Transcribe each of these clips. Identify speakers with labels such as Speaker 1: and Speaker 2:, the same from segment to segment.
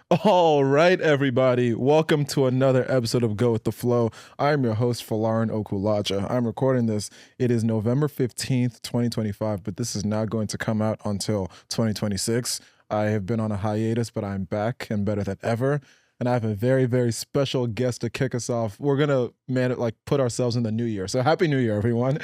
Speaker 1: All right, everybody. Welcome to another episode of Go with the Flow. I'm your host, Folarin Okulaja. I'm recording this. It is November 15th, 2025, but this is not going to come out until 2026. I have been on a hiatus, but I'm back and better than ever. And I have a very, very special guest to kick us off. We're going to put ourselves in the new year. So happy new year, everyone.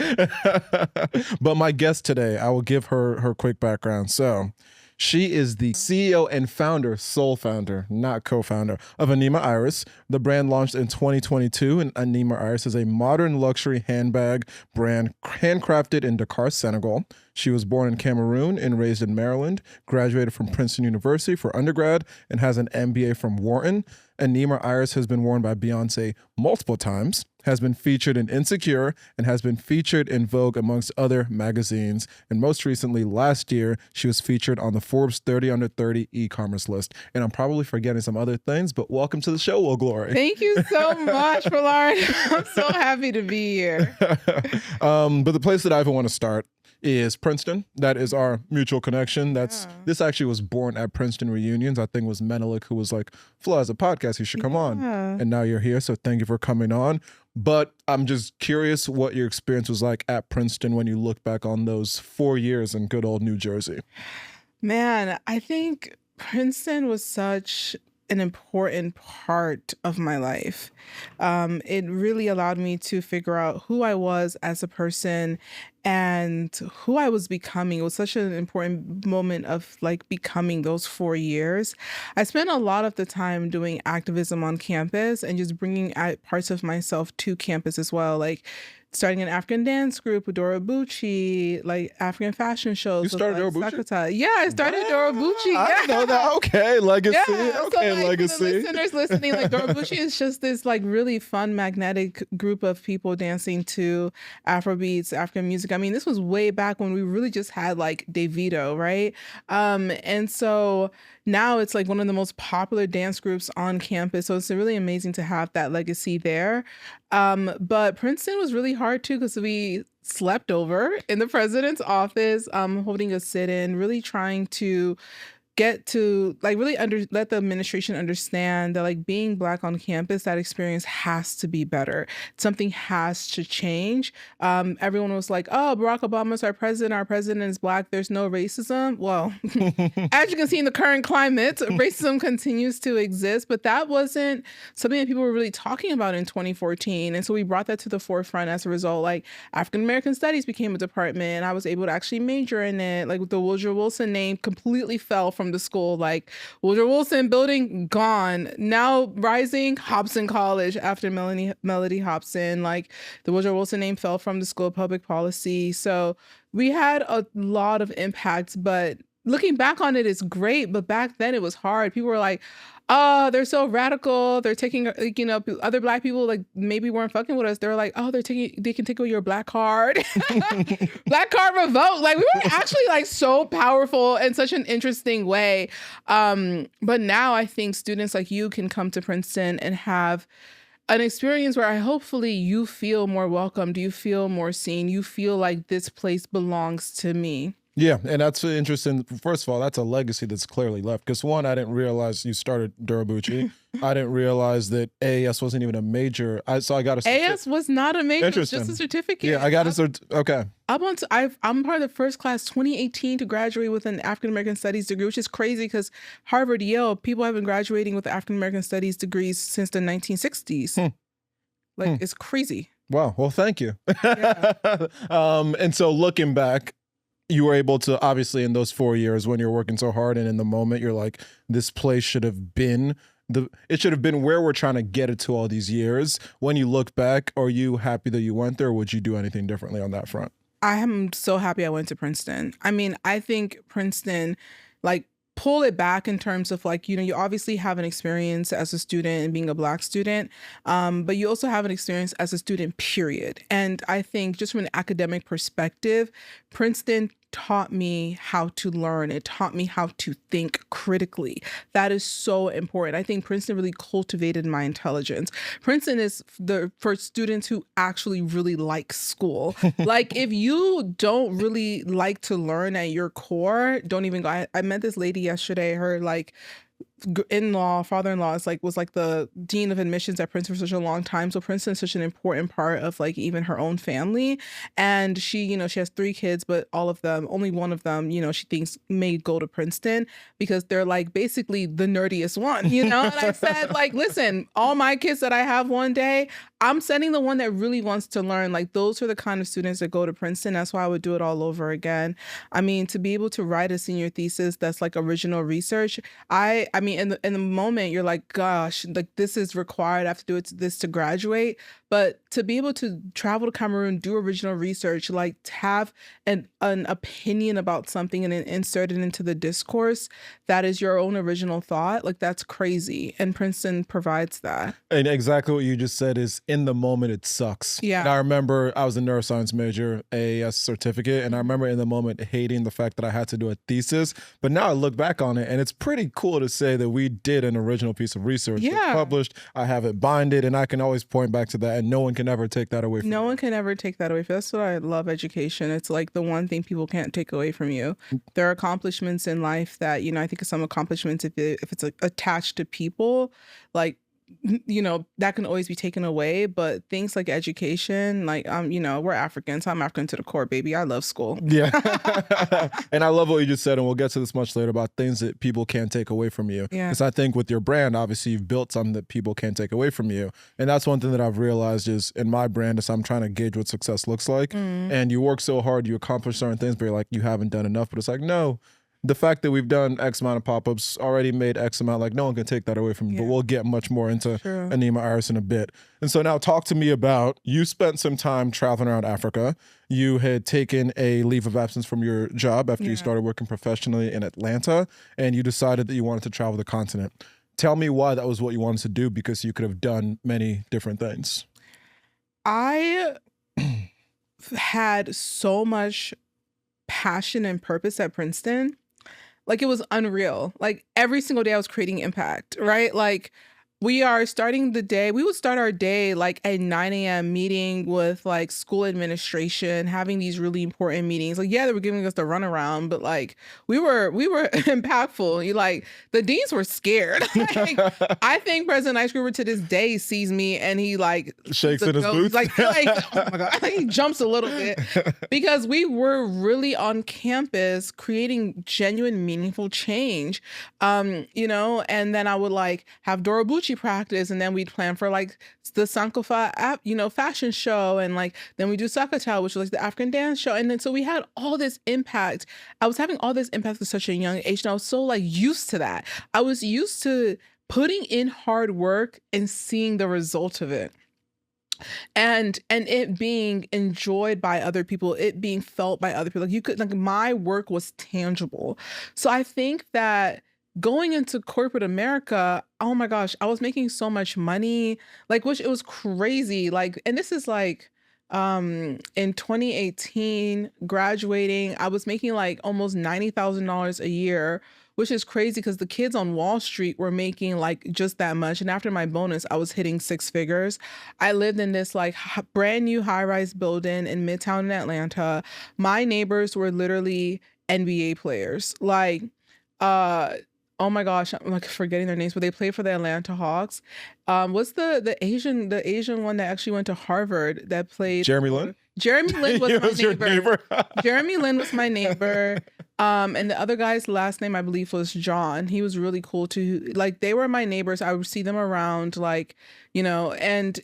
Speaker 1: But my guest today, I will give her quick background. So she is the CEO and founder, sole founder, not co-founder, of Anima Iris. The brand launched in 2022, and Anima Iris is a modern luxury handbag brand handcrafted in Dakar, Senegal. She was born in Cameroon and raised in Maryland, graduated from Princeton University for undergrad, and has an MBA from Wharton. Anima Iris has been worn by Beyonce multiple times, has been featured in Insecure, and has been featured in Vogue amongst other magazines. And most recently, last year, she was featured on the Forbes 30 Under 30 e-commerce list. And I'm probably forgetting some other things, but welcome to the show, Wilglory.
Speaker 2: Thank you so much, Folarin. I'm so happy to be here.
Speaker 1: But the place that I even want to start is Princeton. That is our mutual connection. This actually was born at Princeton reunions. I think it was Menelik who was like, Flo has a podcast, you should come on. And now you're here, so thank you for coming on. But I'm just curious what your experience was like at Princeton when you look back on those 4 years in good old New Jersey.
Speaker 2: Man, I think Princeton was such an important part of my life. It really allowed me to figure out who I was as a person and who I was becoming. It was such an important moment of like becoming those 4 years. I spent a lot of the time doing activism on campus and just bringing out parts of myself to campus as well. Like starting an African dance group with Dora Bucci, like African fashion shows.
Speaker 1: You started Dora
Speaker 2: like,
Speaker 1: Bucci?
Speaker 2: Yeah, I started Dora Bucci.
Speaker 1: I didn't know that. Okay, legacy.
Speaker 2: Yeah.
Speaker 1: Okay,
Speaker 2: so, like,
Speaker 1: legacy.
Speaker 2: For the listeners listening, like Dora Bucci is just this like really fun, magnetic group of people dancing to Afrobeats, African music. I mean, this was way back when we really just had like Davido, right? And so now it's like one of the most popular dance groups on campus. So it's really amazing to have that legacy there. But Princeton was really hard too because we slept over in the president's office, holding a sit-in, really trying to get to like really let the administration understand that like being Black on campus, that experience has to be better. Something has to change. Everyone was like, oh, Barack Obama's our president is Black, there's no racism. Well, as you can see in the current climate, racism continues to exist, but that wasn't something that people were really talking about in 2014. And so we brought that to the forefront as a result. Like African American Studies became a department. I was able to actually major in it. Like the Woodrow Wilson name completely fell from the school. Like Woodrow Wilson building gone. Now rising, Hobson College after Melody Hobson. Like the Woodrow Wilson name fell from the School of Public Policy. So we had a lot of impacts, but looking back on it is great. But back then it was hard. People were like, oh, they're so radical. They're taking, you know, other Black people like maybe weren't fucking with us. They were like, oh, they can take away your Black card. Black card revoke. Like we were actually like so powerful in such an interesting way. But now I think students like you can come to Princeton and have an experience where hopefully you feel more welcomed. You feel more seen. You feel like this place belongs to me.
Speaker 1: Yeah, and that's interesting. First of all, that's a legacy that's clearly left. Because one, I didn't realize you started Dora Bucci. I didn't realize that AAS wasn't even a major. So I got a
Speaker 2: AAS was not a major. It was just a certificate.
Speaker 1: Yeah, I got a okay.
Speaker 2: I'm part of the first class 2018 to graduate with an African American Studies degree, which is crazy because Harvard, Yale, people have been graduating with African American Studies degrees since the 1960s. It's crazy.
Speaker 1: Wow. Well, thank you.
Speaker 2: Yeah.
Speaker 1: And so looking back, you were able to, obviously in those 4 years when you're working so hard and in the moment, you're like, this place should have been it should have been where we're trying to get it to all these years. When you look back, are you happy that you went there, or would you do anything differently on that front?
Speaker 2: I am so happy I went to Princeton. I mean, I think Princeton, like, pull it back in terms of like, you know, you obviously have an experience as a student and being a Black student, but you also have an experience as a student, period. And I think just from an academic perspective, Princeton taught me how to learn. It taught me how to think critically. That is so important. I think Princeton really cultivated my intelligence. Princeton is for students who actually really like school. Like if you don't really like to learn at your core, don't even go. I met this lady yesterday, her like father-in-law is was like the dean of admissions at Princeton for such a long time. So Princeton is such an important part of like even her own family. And she, she has 3 kids, but only one of them, she thinks may go to Princeton because they're like basically the nerdiest one, And I said, like, listen, all my kids that I have one day, I'm sending the one that really wants to learn. Like, those are the kind of students that go to Princeton. That's why I would do it all over again. I mean, to be able to write a senior thesis that's like original research, I mean, in the moment, you're like, gosh, like this is required. I have to do this to graduate. But to be able to travel to Cameroon, do original research, like to have an opinion about something and then insert it into the discourse that is your own original thought, like that's crazy. And Princeton provides that.
Speaker 1: And exactly what you just said is in the moment, it sucks.
Speaker 2: Yeah.
Speaker 1: And I remember I was a neuroscience major, AAS certificate, and I remember in the moment hating the fact that I had to do a thesis. But now I look back on it and it's pretty cool to say that we did an original piece of research.
Speaker 2: Yeah.
Speaker 1: It's published, I have it binded, and I can always point back to that. And no one can ever take that away from
Speaker 2: No one can ever take that away from you. That's what I love education. It's like the one thing people can't take away from you. There are accomplishments in life that, I think of some accomplishments, if it's like attached to people, like, that can always be taken away. But things like education, like, we're Africans. I'm African to the core, baby. I love school.
Speaker 1: Yeah. And I love what you just said, and we'll get to this much later about things that people can't take away from you.
Speaker 2: Yeah.
Speaker 1: Because I think with your brand, obviously you've built something that people can't take away from you. And that's one thing that I've realized is in my brand is I'm trying to gauge what success looks like. And you work so hard, you accomplish certain things, but you're like, you haven't done enough. But it's like, no, the fact that we've done X amount of pop-ups already made X amount, like no one can take that away from you, but we'll get much more into Anima Iris in a bit. And so now talk to me about, you spent some time traveling around Africa. You had taken a leave of absence from your job after you started working professionally in Atlanta, and you decided that you wanted to travel the continent. Tell me why that was what you wanted to do, because you could have done many different things.
Speaker 2: I had so much passion and purpose at Princeton. Like it was unreal. Like every single day I was creating impact, right? Like we would start our day like at 9 a.m. meeting with like school administration, having these really important meetings. Like, yeah, they were giving us the runaround, but like we were impactful. The deans were scared. Like, I think President Ice Gruber to this day sees me and he like
Speaker 1: shakes in his boots.
Speaker 2: Like, oh my God, I think he jumps a little bit because we were really on campus creating genuine, meaningful change. And then I would like have Dora Bucci practice, and then we'd plan for like the Sankofa fashion show, and like then we do Sakatal, which was like the African dance show. And then so we had all this impact. I was having all this impact at such a young age, and I was so like used to that. I was used to putting in hard work and seeing the result of it. And it being enjoyed by other people, it being felt by other people. Like my work was tangible. So I think that going into corporate America, oh my gosh, I was making so much money, like, which it was crazy. Like, and this is like, in 2018, graduating, I was making like almost $90,000 a year, which is crazy because the kids on Wall Street were making like just that much. And after my bonus, I was hitting 6 figures. I lived in this like brand new high-rise building in Midtown in Atlanta. My neighbors were literally NBA players. Like, oh my gosh, I'm like forgetting their names, but they played for the Atlanta Hawks. What's the Asian one that actually went to Harvard that played?
Speaker 1: Jeremy Lin?
Speaker 2: Jeremy Lin was my
Speaker 1: your neighbor.
Speaker 2: Jeremy Lin was my neighbor. And the other guy's last name, I believe, was John. He was really cool too. Like they were my neighbors. I would see them around, like, and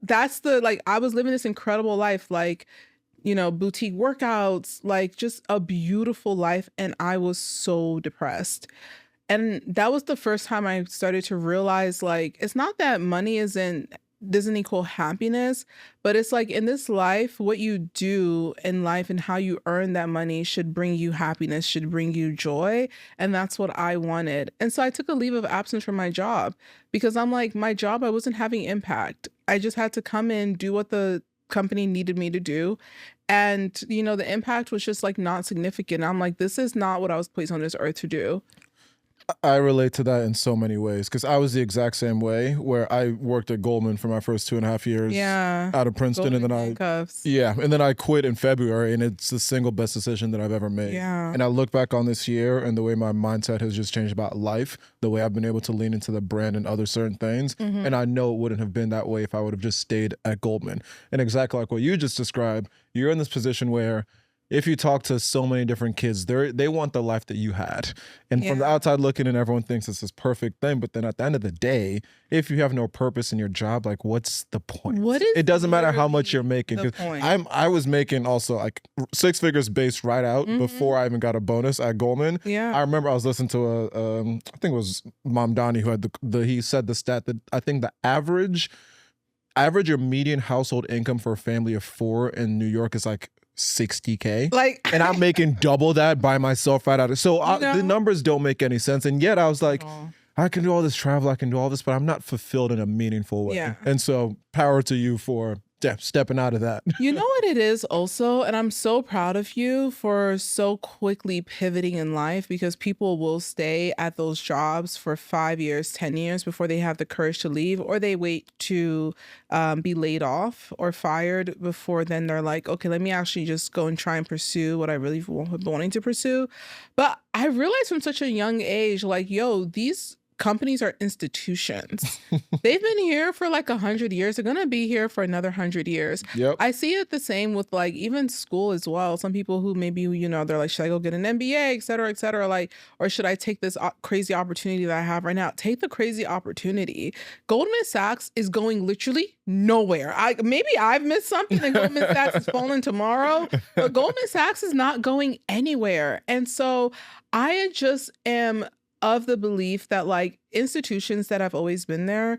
Speaker 2: that's I was living this incredible life, like, boutique workouts, like just a beautiful life. And I was so depressed. And that was the first time I started to realize, like, it's not that money doesn't equal happiness, but it's like in this life, what you do in life and how you earn that money should bring you happiness, should bring you joy. And that's what I wanted. And so I took a leave of absence from my job because I'm like, my job, I wasn't having impact. I just had to come in, do what the company needed me to do. And, the impact was just like not significant. I'm like, this is not what I was placed on this earth to do.
Speaker 1: I relate to that in so many ways because I was the exact same way where I worked at Goldman for my first 2.5 years
Speaker 2: Yeah.
Speaker 1: out of Princeton. And
Speaker 2: Golden
Speaker 1: then
Speaker 2: handcuffs.
Speaker 1: and then I quit in February, and it's the single best decision that I've ever made.
Speaker 2: Yeah.
Speaker 1: And I look back on this year and the way my mindset has just changed about life, the way I've been able to lean into the brand and other certain things. And I know it wouldn't have been that way if I would have just stayed at Goldman. And exactly like what you just described, you're in this position where if you talk to so many different kids, they want the life that you had. And from the
Speaker 2: Yeah.
Speaker 1: outside looking in, everyone thinks it's this perfect thing. But then at the end of the day, if you have no purpose in your job, like what's the point?
Speaker 2: What is
Speaker 1: It doesn't matter how much you're
Speaker 2: literally
Speaker 1: making.
Speaker 2: the
Speaker 1: 'Cause
Speaker 2: point?
Speaker 1: I was making also like 6 figures base right out before I even got a bonus at Goldman.
Speaker 2: Yeah.
Speaker 1: I remember I was listening to I think it was Mom Donnie who had he said the stat that I think the average or median household income for a family of 4 in New York is like $60K.
Speaker 2: Like,
Speaker 1: And I'm making double that by myself right out of so the numbers don't make any sense. And yet I was like, I can do all this travel, I can do all this, but I'm not fulfilled in a meaningful way.
Speaker 2: Yeah.
Speaker 1: And so power to you for stepping out of that.
Speaker 2: you know what it is also, and I'm so proud of you for so quickly pivoting in life, because people will stay at those jobs for 5 years, 10 years before they have the courage to leave, or they wait to be laid off or fired before then they're like, okay, let me actually just go and try and pursue what I really wanting to pursue. But I realized from such a young age, like, yo, these companies are institutions. They've been here for like 100 years. They're gonna be here for another 100 years.
Speaker 1: Yep.
Speaker 2: I see it the same with like even school as well. Some people who maybe, they're like, should I go get an MBA, et cetera, like, or should I take this crazy opportunity that I have right now? Take the crazy opportunity. Goldman Sachs is going literally nowhere. Maybe I've missed something and Goldman Sachs is falling tomorrow, but Goldman Sachs is not going anywhere. And so I just am of the belief that like institutions that have always been there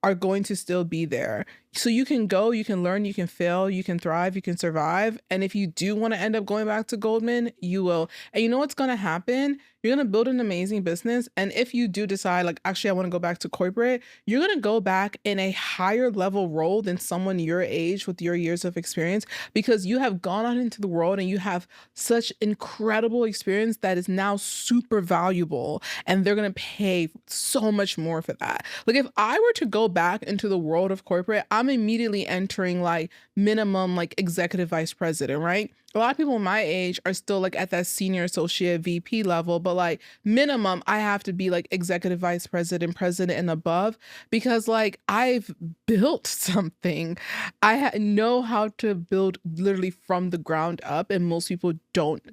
Speaker 2: are going to still be there. So you can go, you can learn, you can fail, you can thrive, you can survive. And if you do want to end up going back to Goldman, you will. And you know what's going to happen? You're going to build an amazing business. And if you do decide like, actually, I want to go back to corporate, you're going to go back in a higher level role than someone your age with your years of experience, because you have gone out into the world and you have such incredible experience that is now super valuable. And they're going to pay so much more for that. Like if I were to go back into the world of corporate, I'm immediately entering like minimum like executive vice president, right? A lot of people my age are still like at that senior associate VP level, but like minimum I have to be like executive vice president, president and above, because like I've built something. I know how to build literally from the ground up, and most people don't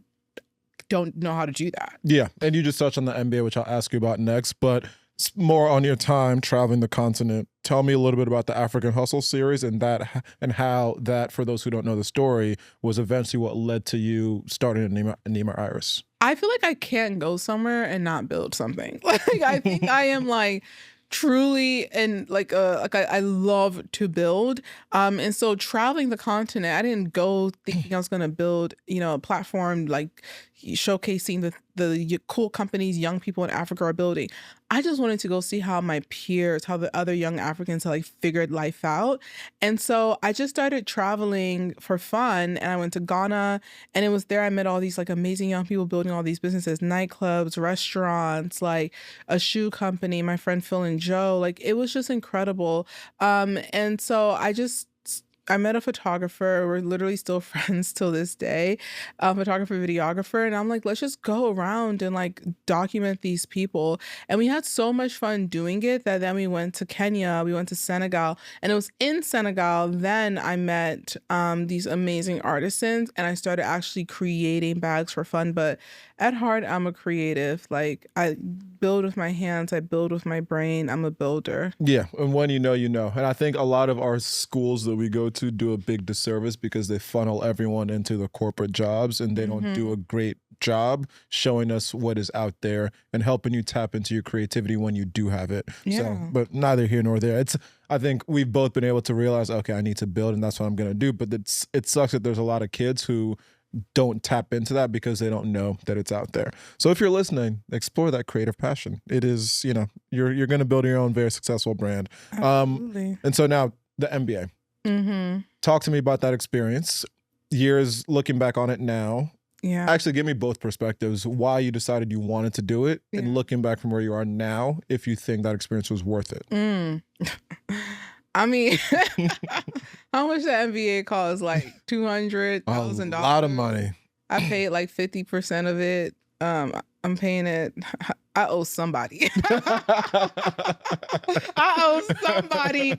Speaker 2: know how to do that.
Speaker 1: Yeah. And you just touched on the MBA, which I'll ask you about next, but more on your time traveling the continent. Tell me a little bit about the African Hustle series and how that, for those who don't know the story, was eventually what led to you starting Anima Iris.
Speaker 2: I feel like I can't go somewhere and not build something. Like I think I am like truly and like I love to build. And so traveling the continent, I didn't go thinking I was gonna build, a platform like showcasing the cool companies young people in Africa are building. I just wanted to go see how my peers, how the other young Africans have like figured life out. And so I just started traveling for fun, and I went to Ghana, and it was there I met all these like amazing young people building all these businesses, nightclubs, restaurants, like a shoe company, my friend Phil and Joe. Like it was just incredible. And so I met a photographer. We're literally still friends till this day, photographer, videographer. And I'm like, let's just go around and like document these people. And we had so much fun doing it that then we went to Kenya, we went to Senegal. And it was in Senegal, then I met these amazing artisans, and I started actually creating bags for fun. But at heart, I'm a creative. Like I build with my hands, I build with my brain. I'm a builder.
Speaker 1: Yeah, and when you know, you know. And I think a lot of our schools that we go to do a big disservice because they funnel everyone into the corporate jobs, and they don't do a great job showing us what is out there and helping you tap into your creativity when you do have it.
Speaker 2: Yeah.
Speaker 1: So, but neither here nor there. I think we've both been able to realize, okay, I need to build, and that's what I'm going to do. But it sucks that there's a lot of kids who don't tap into that because they don't know that it's out there. So if you're listening, explore that creative passion. It is, you're going to build your own very successful brand.
Speaker 2: Absolutely.
Speaker 1: And so now the MBA. Talk to me about that experience. Years looking back on it now,
Speaker 2: Yeah.
Speaker 1: Actually, give me both perspectives, why you decided you wanted to do it, and looking back from where you are now, if you think that experience was worth it.
Speaker 2: I mean, how much the MBA costs? Like $200,000.
Speaker 1: A lot of money.
Speaker 2: I paid like 50% of it. I'm paying it. I owe somebody. I owe somebody.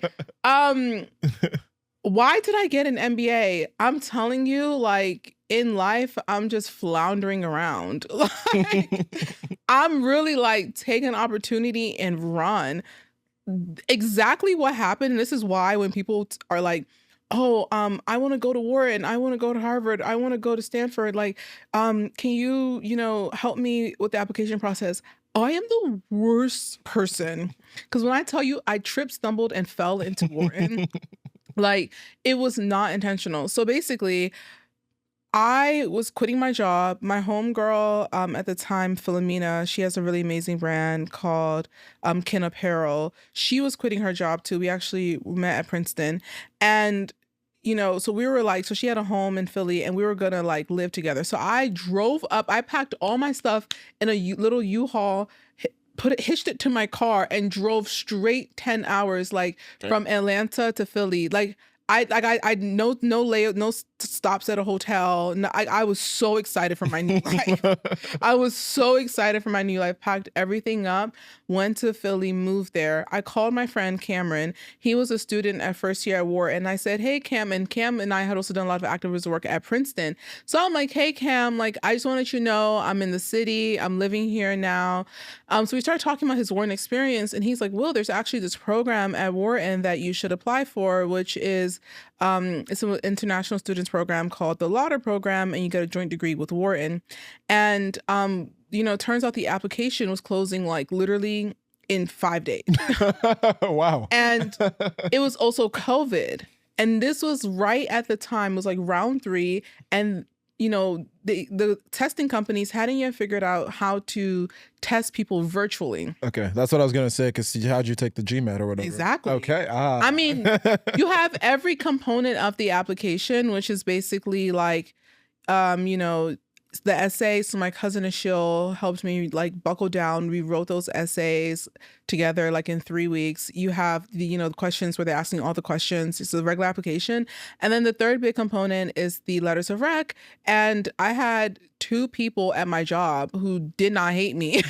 Speaker 2: Why did I get an MBA? I'm telling you, like, in life, I'm just floundering around. Like, I'm really like take an opportunity and run. Exactly what happened. And this is why when people are like, oh, I want to go to Wharton, I want to go to Harvard, I want to go to Stanford, like, can you, help me with the application process? I am the worst person. Because when I tell you I tripped, stumbled, and fell into Wharton, like, it was not intentional. So basically, I was quitting my job. My homegirl at the time, Philomena, she has a really amazing brand called Kin Apparel. She was quitting her job too. We actually met at Princeton. And, so we were like, so she had a home in Philly and we were going to like live together. So I drove up, I packed all my stuff in a little U-Haul, hitched it to my car and drove straight 10 hours, like from Atlanta to Philly. Like, I no layout, no stops at a hotel. No, I was so excited for my new life. I was so excited for my new life. Packed everything up, went to Philly, moved there. I called my friend Cameron. He was a student at first year at Wharton. And I said, hey, Cam. And Cam and I had also done a lot of activist work at Princeton. So I'm like, hey, Cam, like, I just want to let you know I'm in the city. I'm living here now. So we started talking about his Wharton experience. And he's like, Will, there's actually this program at Wharton that you should apply for, which is it's an international students program called the Lauder program, and you get a joint degree with Wharton. And turns out the application was closing like literally in 5 days.
Speaker 1: Wow.
Speaker 2: And it was also COVID. And this was right at the time, it was like round 3. And the testing companies hadn't yet figured out how to test people virtually.
Speaker 1: Okay, that's what I was gonna say. Because how'd you take the GMAT or whatever?
Speaker 2: Exactly.
Speaker 1: Okay.
Speaker 2: I mean, you have every component of the application, which is basically like, the essays. So my cousin Ashil helped me like buckle down. We wrote those essays together like in 3 weeks. You have the the questions where they're asking all the questions. It's a regular application. And then the third big component is the letters of rec. And I had 2 people at my job who did not hate me.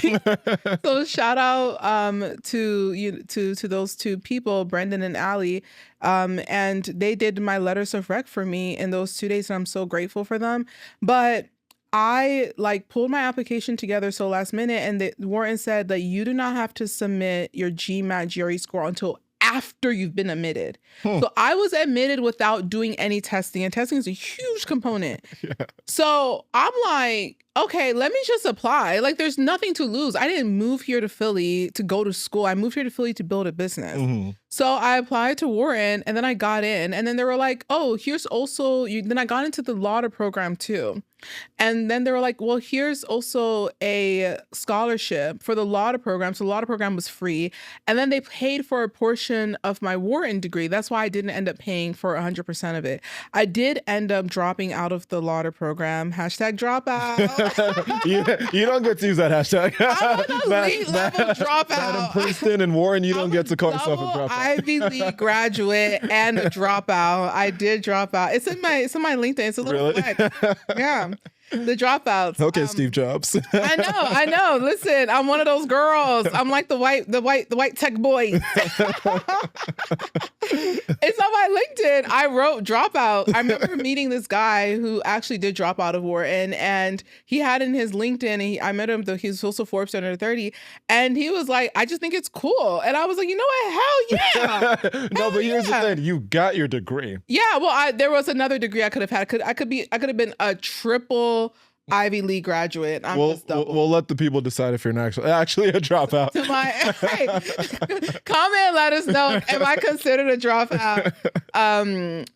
Speaker 2: So shout out to those 2 people, Brendan and Allie. And they did my letters of rec for me in those 2 days. And I'm so grateful for them. But I like pulled my application together so last minute, and Wharton said that you do not have to submit your GMAT GRE score until after you've been admitted. So I was admitted without doing any testing, and testing is a huge component. Yeah. So I'm like, okay, let me just apply. Like, there's nothing to lose. I didn't move here to Philly to go to school. I moved here to Philly to build a business. Mm-hmm. So I applied to Wharton, and then I got in, and then they were like, oh, here's also, then I got into the Lauder program too. And then they were like, well, here's also a scholarship for the Lauder program. So the Lauder program was free. And then they paid for a portion of my Wharton degree. That's why I didn't end up paying for 100% of it. I did end up dropping out of the Lauder program. Hashtag dropout.
Speaker 1: you don't get to use that hashtag.
Speaker 2: I'm an elite level dropout.
Speaker 1: Not in Princeton and Wharton, you don't get to call yourself a dropout.
Speaker 2: Ivy League graduate and a dropout. I did drop out. It's in my LinkedIn. It's a little flag. Yeah. The dropouts.
Speaker 1: Okay, Steve Jobs.
Speaker 2: I know. Listen, I'm one of those girls. I'm like the white tech boy. It's on my LinkedIn. I wrote dropout. I remember meeting this guy who actually did drop out of Wharton, and he had in his LinkedIn, I met him, he was also Forbes under 30, and he was like, I just think it's cool. And I was like, you know what? Hell yeah.
Speaker 1: No, but here's the thing. You got your degree.
Speaker 2: Yeah, well, there was another degree I could have had. I could have been a triple Ivy League graduate.
Speaker 1: We'll let the people decide if you're actually a dropout.
Speaker 2: Comment, let us know. Am I considered a dropout?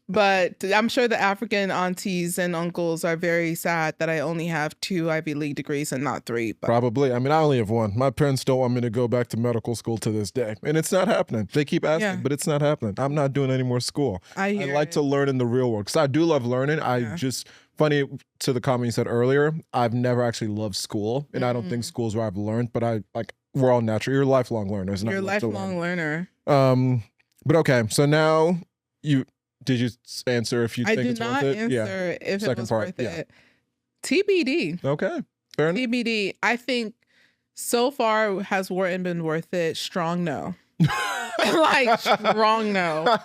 Speaker 2: But I'm sure the African aunties and uncles are very sad that I only have 2 Ivy League degrees and not 3. But.
Speaker 1: Probably. I mean, I only have 1. My parents don't want me to go back to medical school to this day. And it's not happening. They keep asking, but it's not happening. I'm not doing any more school. I like to learn in the real world because I do love learning. I just funny to the comment you said earlier, I've never actually loved school, and I don't think school's where I've learned, but we're all natural. You're lifelong learners.
Speaker 2: You're a lifelong learner.
Speaker 1: But okay, so now did you answer if you think it's worth it?
Speaker 2: I did not answer if it was worth it. TBD.
Speaker 1: Okay, fair enough.
Speaker 2: TBD. I think so far has Wharton been worth it? Strong no. Like strong no.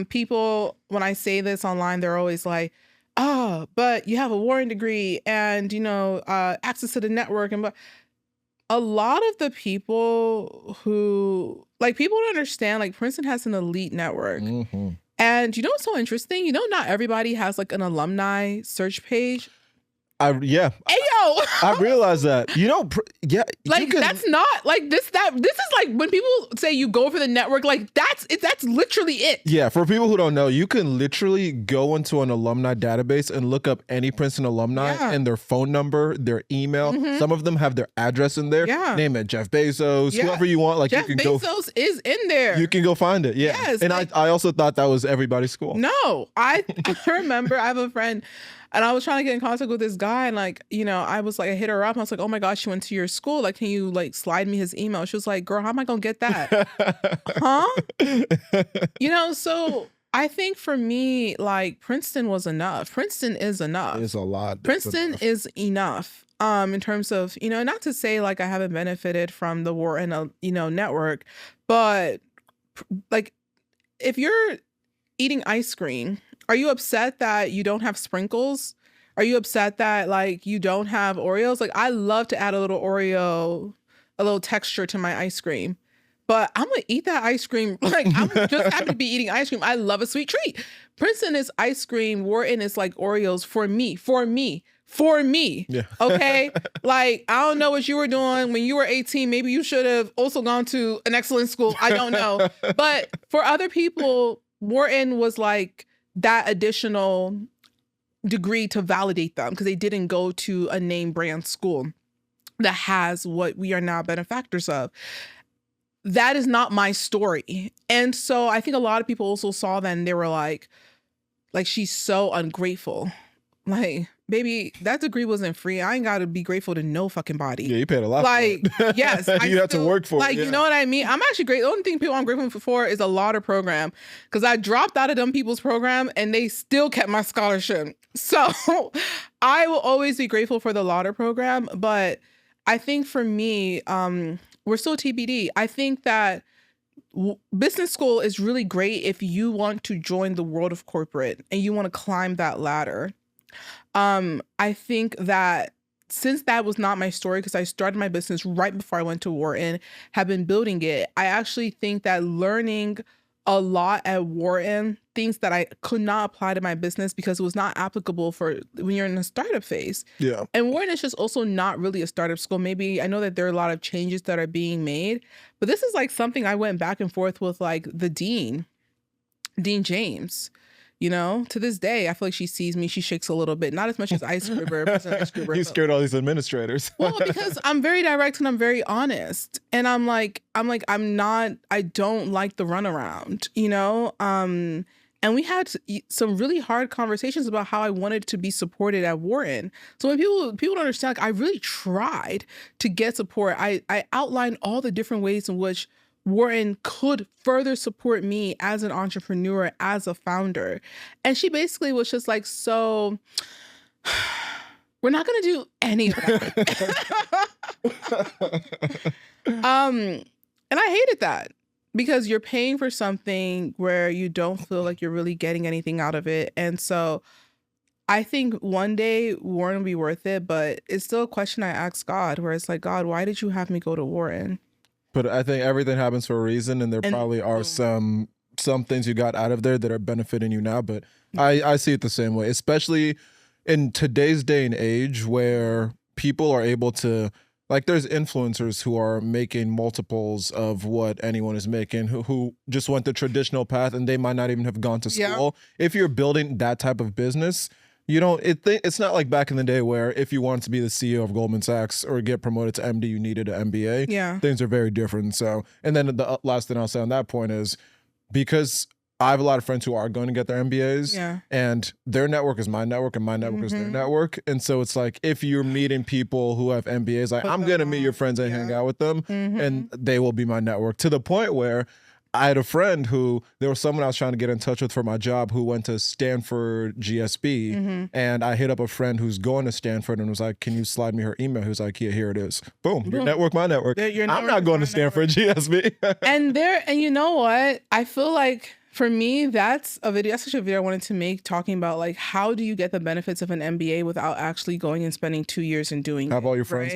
Speaker 2: People, when I say this online, they're always like, "Oh, but you have a Wharton degree and access to the network." And but a lot of the people who people don't understand, like Princeton has an elite network.
Speaker 1: Mm-hmm.
Speaker 2: And what's so interesting? Not everybody has like an alumni search page.
Speaker 1: Yeah.
Speaker 2: Ayo.
Speaker 1: I realize that. Yeah.
Speaker 2: That's not like this. This is like when people say you go for the network, like that's literally it.
Speaker 1: Yeah. For people who don't know, you can literally go into an alumni database and look up any Princeton alumni and their phone number, their email. Mm-hmm. Some of them have their address in there. Yeah. Name it Jeff Bezos, whoever you want. Like
Speaker 2: Jeff Bezos is in there.
Speaker 1: You can go find it. Yeah. Yes, and I also thought that was everybody's school.
Speaker 2: No, I remember I have a friend. And I was trying to get in contact with this guy, and I was like, I hit her up. And I was like, "Oh my gosh, she went to your school. Like, can you slide me his email?" She was like, "Girl, how am I gonna get that?" Huh? So I think for me, Princeton was enough. Princeton is enough.
Speaker 1: It's a lot.
Speaker 2: Princeton is enough. In terms of not to say I haven't benefited from the Wharton network, but if you're eating ice cream, are you upset that you don't have sprinkles? Are you upset that you don't have Oreos? I love to add a little Oreo, a little texture to my ice cream, but I'm gonna eat that ice cream. I'm just happy to be eating ice cream. I love a sweet treat. Princeton is ice cream. Wharton is like Oreos for me. Yeah. Okay. I don't know what you were doing when you were 18. Maybe you should have also gone to an excellent school. I don't know. But for other people, Wharton was that additional degree to validate them because they didn't go to a name brand school that has what we are now benefactors of. That is not my story. And so I think a lot of people also saw that and they were like she's so ungrateful. Baby, that degree wasn't free. I ain't got to be grateful to no fucking body.
Speaker 1: Yeah, you paid a lot for it.
Speaker 2: Yes.
Speaker 1: You have to work for it.
Speaker 2: You know what I mean? I'm actually great. The only thing I'm grateful for is a lauder program because I dropped out of them people's program and they still kept my scholarship. So I will always be grateful for the lauder program. But I think for me, we're still TBD. I think that business school is really great if you want to join the world of corporate and you want to climb that ladder. I think that since that was not my story, because I started my business right before I went to Wharton, have been building it, I actually think that learning a lot at Wharton, things that I could not apply to my business because it was not applicable for when you're in a startup phase. Yeah. And Wharton is just also not really a startup school. Maybe I know that there are a lot of changes that are being made, but this is something I went back and forth with the Dean James. To this day, I feel like she sees me, she shakes a little bit, not as much as Ice Scriber.
Speaker 1: You scared all these administrators.
Speaker 2: Well, because I'm very direct and I'm very honest. And I don't like the runaround, and we had some really hard conversations about how I wanted to be supported at Wharton. So when people don't understand, I really tried to get support. I outlined all the different ways in which Wharton could further support me as an entrepreneur, as a founder. And she basically was just so we're not going to do any of that. And I hated that because you're paying for something where you don't feel like you're really getting anything out of it. And so I think one day Wharton will be worth it, but it's still a question I ask God where it's God, why did you have me go to Wharton?
Speaker 1: But I think everything happens for a reason, and there probably are some things you got out of there that are benefiting you now. But I see it the same way, especially in today's day and age where people are able to, there's influencers who are making multiples of what anyone is making, who just went the traditional path, and they might not even have gone to school. Yeah. If you're building that type of business, it's not like back in the day where if you wanted to be the CEO of Goldman Sachs or get promoted to MD, you needed an MBA. Yeah. Things are very different. So, and then the last thing I'll say on that point is because I have a lot of friends who are going to get their MBAs,
Speaker 2: Yeah.
Speaker 1: and their network is my network, and my network is their network. And so it's like, if you're meeting people who have MBAs, like, I'm going to meet your friends and hang out with them, and they will be my network, to the point where I had a friend who, there was someone I was trying to get in touch with for my job who went to Stanford GSB, and I hit up a friend who's going to Stanford and was like, can you slide me her email? He was like, yeah, here it is. Boom, your network, my network. I'm not going to Stanford GSB.
Speaker 2: And you know what? I feel like, for me, that's actually a video I wanted to make, talking about like, how do you get the benefits of an MBA without actually going and spending 2 years and doing
Speaker 1: Have
Speaker 2: it,
Speaker 1: all your friends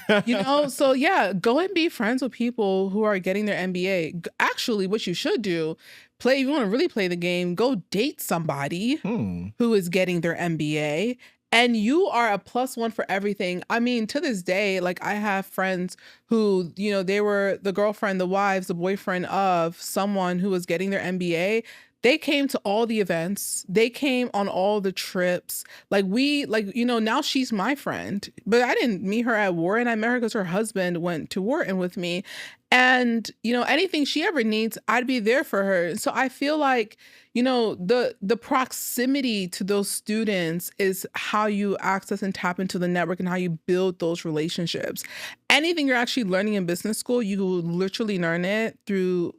Speaker 2: right?
Speaker 1: go.
Speaker 2: So yeah, go and be friends with people who are getting their MBA. Actually, what you should do, if you want to really play the game, go date somebody who is getting their MBA. And you are a +1 for everything. I mean, to this day, like, I have friends who, they were the girlfriend, the wives, the boyfriend of someone who was getting their MBA. They came to all the events. They came on all the trips. Now she's my friend. But I didn't meet her at Wharton. I met her because her husband went to Wharton with me. And, anything she ever needs, I'd be there for her. So I feel like, the proximity to those students is how you access and tap into the network and how you build those relationships. Anything you're actually learning in business school, you will literally learn it through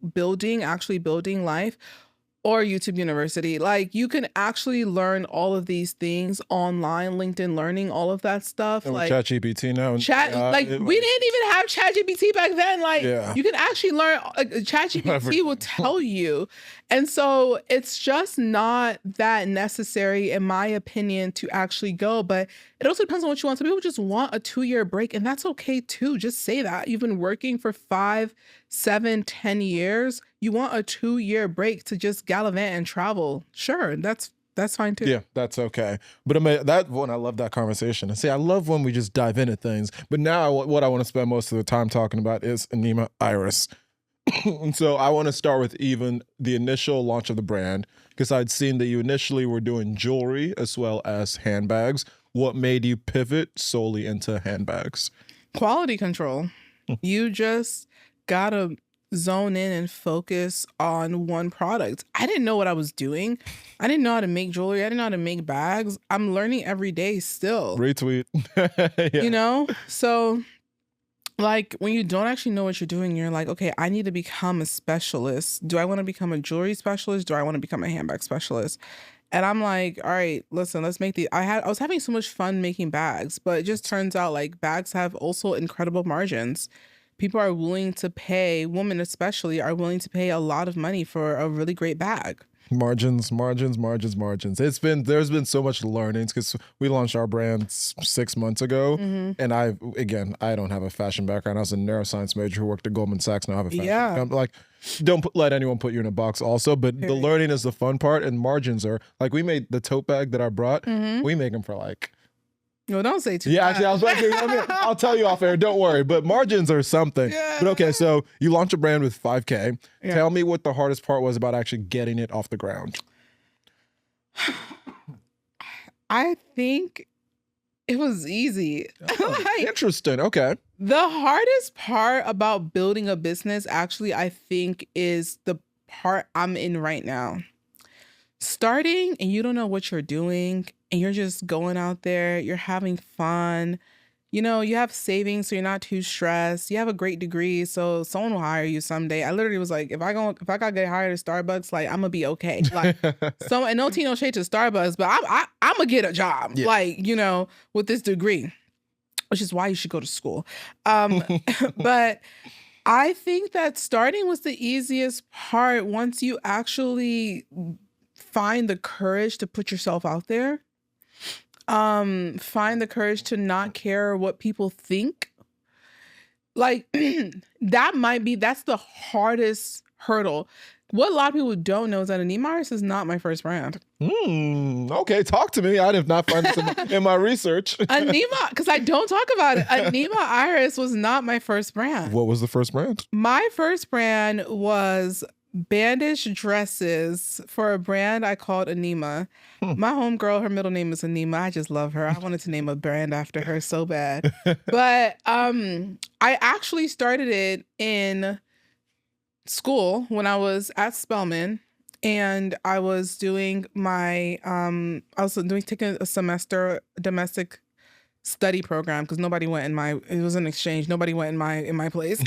Speaker 2: actually building life. Or YouTube University. Like, you can actually learn all of these things online, LinkedIn Learning, all of that stuff.
Speaker 1: And
Speaker 2: like
Speaker 1: ChatGPT now.
Speaker 2: we didn't even have ChatGPT back then. Like, you can actually learn. ChatGPT will tell you. And so it's just not that necessary, in my opinion, to actually go. But it also depends on what you want. Some people just want a 2-year break, and that's okay too. Just say that. You've been working for 5, 7, 10 years. You want a 2-year break to just gallivant and travel. Sure, that's fine too.
Speaker 1: Yeah, that's okay. But I love that conversation. And see, I love when we just dive into things. But now what I want to spend most of the time talking about is Anima Iris. And so I want to start with even the initial launch of the brand, because I'd seen that you initially were doing jewelry as well as handbags. What made you pivot solely into handbags?
Speaker 2: Quality control. You just gotta zone in and focus on one product. I didn't know what I was doing. I didn't know how to make jewelry. I didn't know how to make bags. I'm learning every day still.
Speaker 1: Retweet.
Speaker 2: Yeah. So, like, when you don't actually know what you're doing, you're like, okay, I need to become a specialist. Do I want to become a jewelry specialist? Do I want to become a handbag specialist? And I'm like, all right, listen, let's make I was having so much fun making bags, but it just turns out like bags have also incredible margins. People are willing to pay, women especially, are willing to pay a lot of money for a really great bag.
Speaker 1: Margins. There's been so much learnings, because we launched our brand 6 months ago, and I don't have a fashion background. I was a neuroscience major who worked at Goldman Sachs. Now I have a fashion. I'm like, don't let anyone put you in a box also, but the learning is the fun part, and margins are like, we made the tote bag that I brought. We make them for like,
Speaker 2: no, don't say too.
Speaker 1: Yeah, actually, I was like, I'll tell you off air. Don't worry. But margins are something. Yeah. But okay, so you launched a brand with 5K. Yeah. Tell me what the hardest part was about actually getting it off the ground.
Speaker 2: I think it was easy.
Speaker 1: Interesting. Okay.
Speaker 2: The hardest part about building a business, actually, I think, is the part I'm in right now. Starting and you don't know what you're doing, and you're just going out there, you're having fun. You have savings, so you're not too stressed. You have a great degree, so someone will hire you someday. I literally was like, if I gotta get hired at Starbucks, like, I'm gonna be okay. Like, and no tea, no shade to Starbucks, but I'm gonna get a job, with this degree, which is why you should go to school. But I think that starting was the easiest part once you actually find the courage to put yourself out there. Find the courage to not care what people think. Like, that's the hardest hurdle. What a lot of people don't know is that Anima Iris is not my first brand.
Speaker 1: Okay, talk to me. I did not find this in my research.
Speaker 2: Anima, because I don't talk about it. Anima Iris was not my first brand.
Speaker 1: What was the first brand?
Speaker 2: My first brand was bandage dresses for a brand I called Anima. My homegirl, her middle name is Anima. I just love her. I wanted to name a brand after her so bad. But I actually started it in school when I was at Spelman. and I was doing my taking a semester domestic study program because nobody went in my, it was an exchange, nobody went in my place.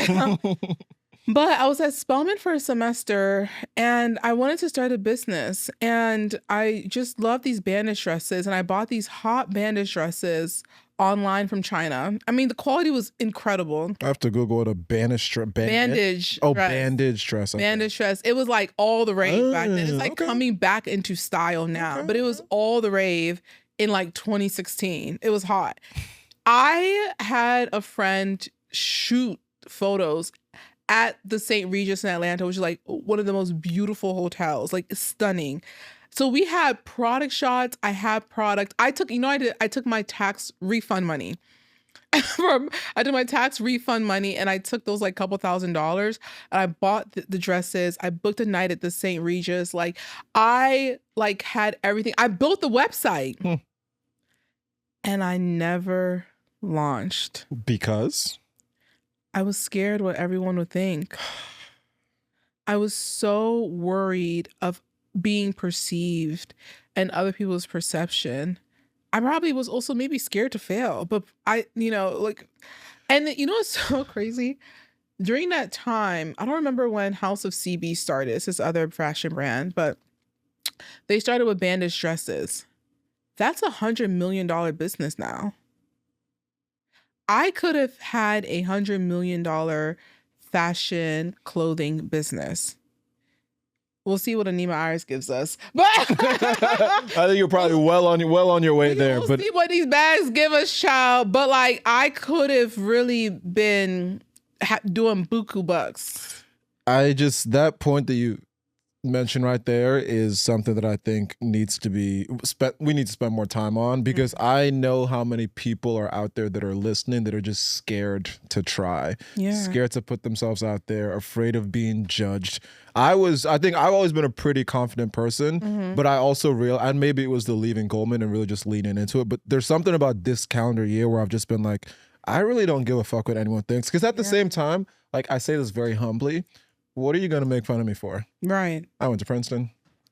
Speaker 2: But I was at Spelman for a semester and I wanted to start a business, and I just love these bandage dresses, and I bought these hot bandage dresses online from China. I mean, the quality was incredible.
Speaker 1: I have to Google what a bandage dress.
Speaker 2: Bandage
Speaker 1: Oh,
Speaker 2: dress.
Speaker 1: bandage dress. Okay.
Speaker 2: Bandage dress. It was like all the rave back then. It's like
Speaker 1: Okay.
Speaker 2: coming back into style now,
Speaker 1: Okay,
Speaker 2: but it was all the rave in like 2016. It was hot. I had a friend shoot photos at the St. Regis in Atlanta, which is like one of the most beautiful hotels, like stunning. So we had product shots. I had product. I took my tax refund money. I did my tax refund money, and I took those like couple $1,000s, and I bought the dresses. I booked a night at the St. Regis. Like I like had everything. I built the website and I never launched
Speaker 1: Because?
Speaker 2: I was scared what everyone would think. I was so worried of being perceived and other people's perception. I probably was also maybe scared to fail, but and it's so crazy. During that time, I don't remember when House of CB started. It's this other fashion brand, but they started with bandage dresses. That's $100 million business now. I could have had $100 million fashion clothing business. We'll see what Anima Iris gives us. But
Speaker 1: I think you're probably well on your way there.
Speaker 2: We'll
Speaker 1: But
Speaker 2: see what these bags give us, child. But like, I could have really been doing buku bucks.
Speaker 1: that point that you mentioned right there is something that I think needs to be spent. We need to spend more time on, because I know how many people are out there that are listening that are just scared to try, scared to put themselves out there, afraid of being judged. I think I've always been a pretty confident person, but I also and maybe it was the leaving Goldman and really just leaning into it. But there's something about this calendar year where I've just been like, I really don't give a fuck what anyone thinks. Because at the same time, like, I say this very humbly, what are you going to make fun of me for?
Speaker 2: Right.
Speaker 1: I went to Princeton.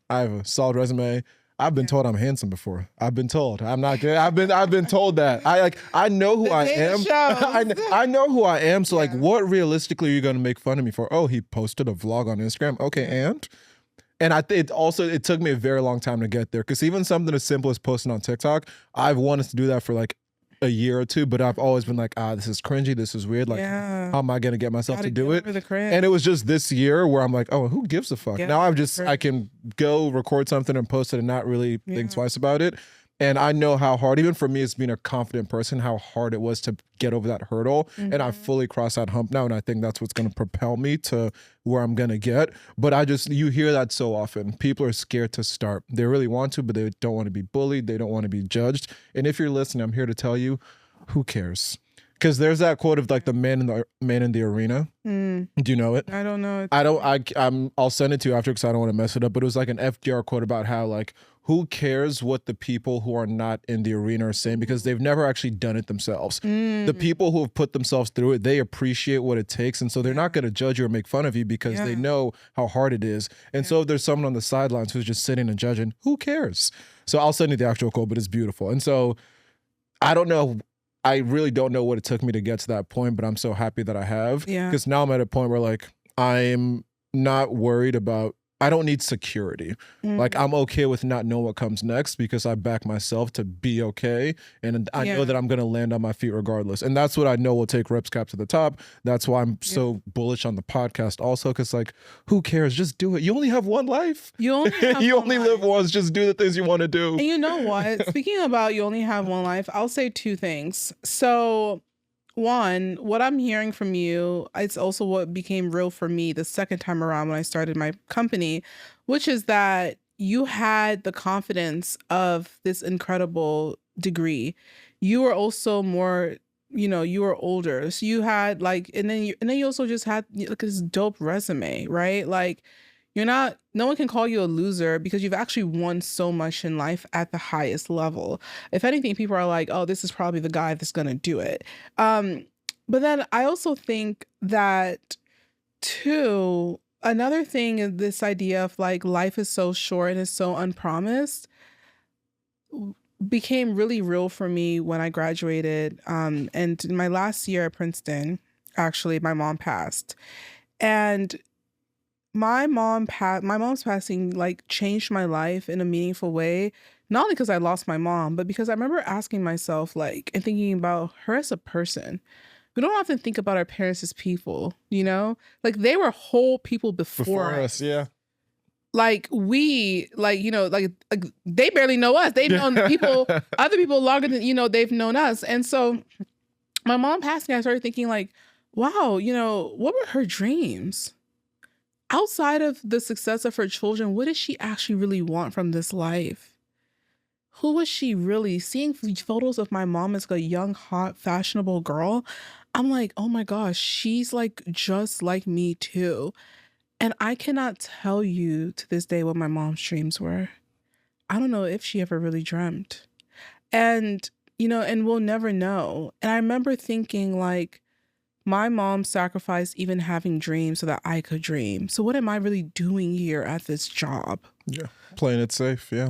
Speaker 1: I have a solid resume. I've been told I'm handsome before. I've been told I'm not good. I've been told that. I know who I am. I know who I am. So like, what realistically are you going to make fun of me for? Oh, he posted a vlog on Instagram. Okay, and it took me a very long time to get there, because even something as simple as posting on TikTok, I've wanted to do that for like a year or two, but I've always been like, this is cringy, this is weird, like how am I gonna get myself to do it? And it was just this year where I'm like, oh, who gives a fuck? Now I can go record something and post it and not really think twice about it. And I know how hard, even for me as being a confident person, how hard it was to get over that hurdle. And I fully crossed that hump now. And I think that's what's going to propel me to where I'm going to get. But you hear that so often. People are scared to start. They really want to, but they don't want to be bullied. They don't want to be judged. And if you're listening, I'm here to tell you, who cares? Because there's that quote of like the man in the arena. Do you know it?
Speaker 2: I don't know.
Speaker 1: I'll send it to you after, because I don't want to mess it up. But it was like an FDR quote about how like, who cares what the people who are not in the arena are saying, because they've never actually done it themselves. The people who have put themselves through it, they appreciate what it takes. And so they're not going to judge you or make fun of you, because they know how hard it is. And so if there's someone on the sidelines who's just sitting and judging, who cares? So I'll send you the actual quote, but it's beautiful. And so I don't know. I really don't know what it took me to get to that point, but I'm so happy that I have. Because now I'm at a point where like, I'm not worried about, I don't need security. Like, I'm okay with not knowing what comes next, because I back myself to be okay. And I know that I'm going to land on my feet regardless. And that's what I know will take Reps Cap to the top. That's why I'm so bullish on the podcast also, because like, who cares? Just do it. You only have one life. You only live once. Just do the things you want to do.
Speaker 2: And you know what? Speaking about you only have one life, I'll say two things. So one, what I'm hearing from you, it's also what became real for me the second time around when I started my company, which is that you had the confidence of this incredible degree. You were also more, you were older. So you had like, and then you also just had like this dope resume, right? Like, no one can call you a loser, because you've actually won so much in life at the highest level. If anything, people are like, oh, this is probably the guy that's going to do it. But then I also think that too, another thing is this idea of like life is so short and is so unpromised became really real for me when I graduated. And in my last year at Princeton, actually, my mom passed. And my mom's passing like changed my life in a meaningful way, not only because I lost my mom, but because I remember asking myself like and thinking about her as a person. We don't often think about our parents as people, you know? Like they were whole people before us.
Speaker 1: Yeah.
Speaker 2: Like we, like, you know, like they barely know us. They've known people, other people longer than, you know, they've known us. And so my mom passing, I started thinking like, wow, you know, what were her dreams? Outside of the success of her children, what does she actually really want from this life? Who was she really? Seeing photos of my mom as a young, hot, fashionable girl, I'm like, oh my gosh, she's like just like me too. And I cannot tell you to this day what my mom's dreams were. I don't know if she ever really dreamt. And, you know, and we'll never know. And I remember thinking like, my mom sacrificed even having dreams so that I could dream. So what am I really doing here at this job?
Speaker 1: Yeah. Playing it safe. Yeah.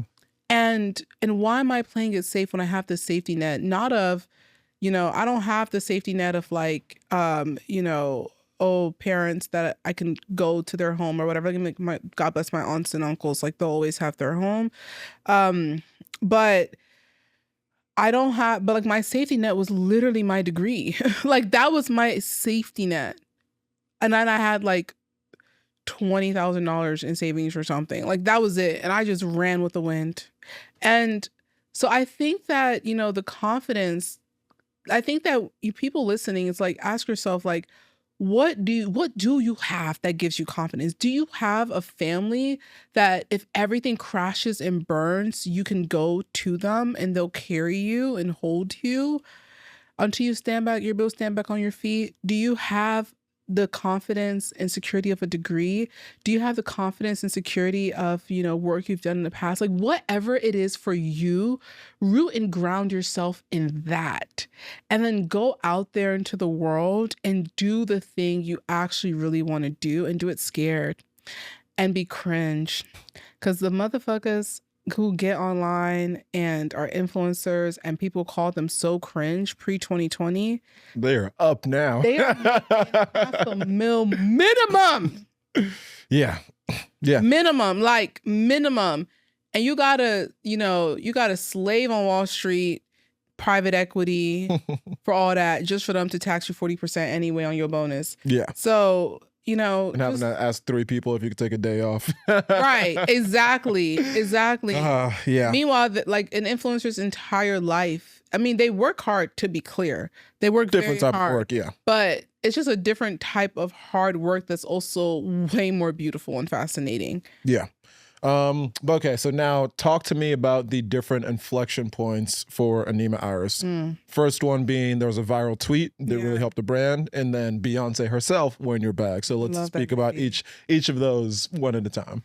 Speaker 2: And why am I playing it safe when I have this safety net? Not of, you know, I don't have the safety net of like, you know, oh, parents that I can go to their home or whatever. Like God bless my aunts and uncles. Like they'll always have their home. But I don't have, but like my safety net was literally my degree. Like that was my safety net. And then I had like $20,000 in savings or something. Like that was it. And I just ran with the wind. And so I think that, you know, the confidence, I think that you people listening, it's like, ask yourself, like, what do you have that gives you confidence? Do you have a family that if everything crashes and burns, you can go to them and they'll carry you and hold you until you stand back, you're able to stand back on your feet? Do you have the confidence and security of a degree? Do you have the confidence and security of, you know, work you've done in the past? Like whatever it is for you, root and ground yourself in that. And then go out there into the world and do the thing you actually really want to do and do it scared and be cringe. Because the motherfuckers who get online and are influencers and people call them so cringe pre-2020.
Speaker 1: They're up now.
Speaker 2: They are making $500,000 minimum.
Speaker 1: Yeah. Yeah.
Speaker 2: Minimum. And you gotta, you know, you gotta slave on Wall Street, private equity for all that, just for them to tax you 40% anyway on your bonus.
Speaker 1: Yeah.
Speaker 2: So, you know,
Speaker 1: and having to ask 3 people if you could take a day off.
Speaker 2: Right. Exactly.
Speaker 1: Yeah.
Speaker 2: Meanwhile, like an influencer's entire life, I mean, they work hard, to be clear. They work
Speaker 1: different
Speaker 2: very
Speaker 1: type
Speaker 2: hard,
Speaker 1: of work, yeah.
Speaker 2: But it's just a different type of hard work that's also way more beautiful and fascinating.
Speaker 1: Yeah. Okay, so now talk to me about the different inflection points for Anima Iris. First one being there was a viral tweet that really helped the brand, and then Beyonce herself wearing your bag. So let's speak about each of those one at a time.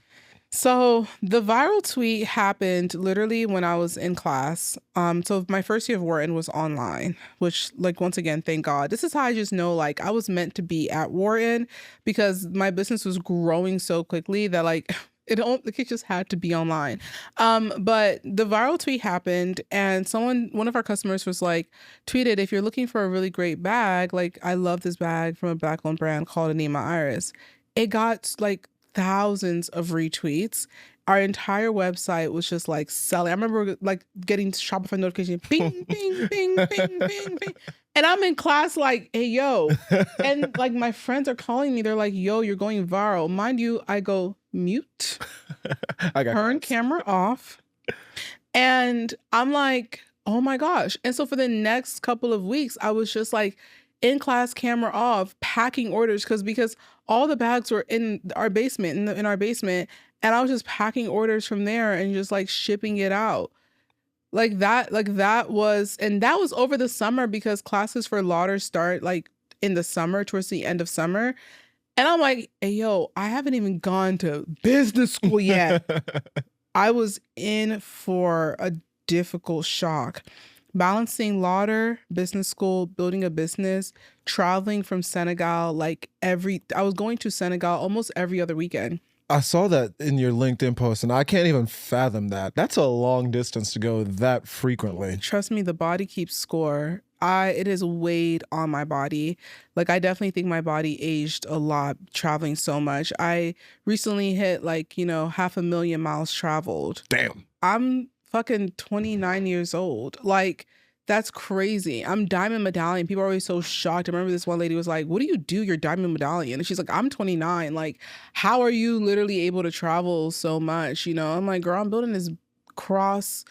Speaker 2: So the viral tweet happened literally when I was in class. So my first year of Wharton was online, which, like, once again, thank God. This is how I just know, like, I was meant to be at Wharton because my business was growing so quickly that, like, it just had to be online. But the viral tweet happened and one of our customers was like, tweeted, if you're looking for a really great bag, like, I love this bag from a Black-owned brand called Anima Iris. It got like thousands of retweets. Our entire website was just like selling. I remember like getting Shopify notification, bing, bing, bing, bing, bing, bing. And I'm in class like, hey, yo. And like my friends are calling me. They're like, yo, you're going viral. Mind you, I go mute, turn camera off. And I'm like, oh my gosh. And so for the next couple of weeks, I was just like in class, camera off, packing orders because all the bags were in our basement, in our basement. And I was just packing orders from there and just like shipping it out. That was over the summer because classes for Lauder start like in the summer, towards the end of summer. And I'm like, hey, yo, I haven't even gone to business school yet. I was in for a difficult shock. balancing lauder, business school, building a business, traveling from Senegal, I was going to Senegal almost every other weekend.
Speaker 1: I saw that in your LinkedIn post, and I can't even fathom that. That's a long distance to go that frequently.
Speaker 2: Trust me, the body keeps score. It has weighed on my body. Like, I definitely think my body aged a lot traveling so much. I recently hit 500,000 miles traveled.
Speaker 1: Damn.
Speaker 2: I'm fucking 29 years old. Like, that's crazy. I'm diamond medallion. People are always so shocked. I remember this one lady was like, what do you do? You're diamond medallion. And she's like, I'm 29. Like, how are you literally able to travel so much? I'm like, girl, I'm building this cross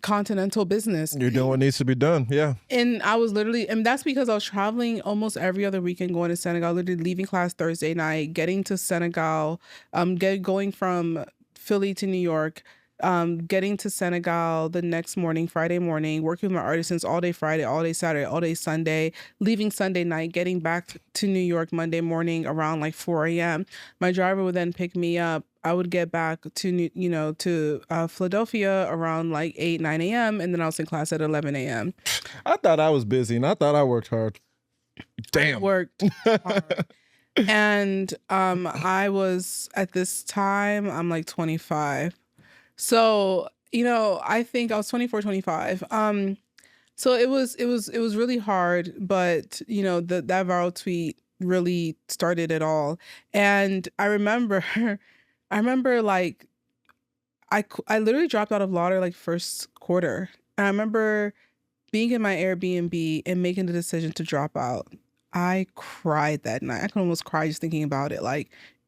Speaker 2: continental business.
Speaker 1: You're doing what needs to be done. Yeah.
Speaker 2: And that's because I was traveling almost every other weekend, going to Senegal, literally leaving class Thursday night, getting to Senegal, going from Philly to New York, getting to Senegal the next morning, Friday morning, working with my artisans all day Friday, all day Saturday, all day Sunday, leaving Sunday night, getting back to New York Monday morning around 4 a.m. My driver would then pick me up. I would get back to Philadelphia around 8, 9 a.m. And then I was in class at 11 a.m.
Speaker 1: I thought I was busy, and I thought I worked hard. Damn.
Speaker 2: I worked hard. And I was, at this time, I'm 25. So, I think I was 24, 25. So it was really hard, but that viral tweet really started it all. And I remember I literally dropped out of lauder first quarter. And I remember being in my Airbnb and making the decision to drop out. I cried that night. I could almost cry just thinking about it.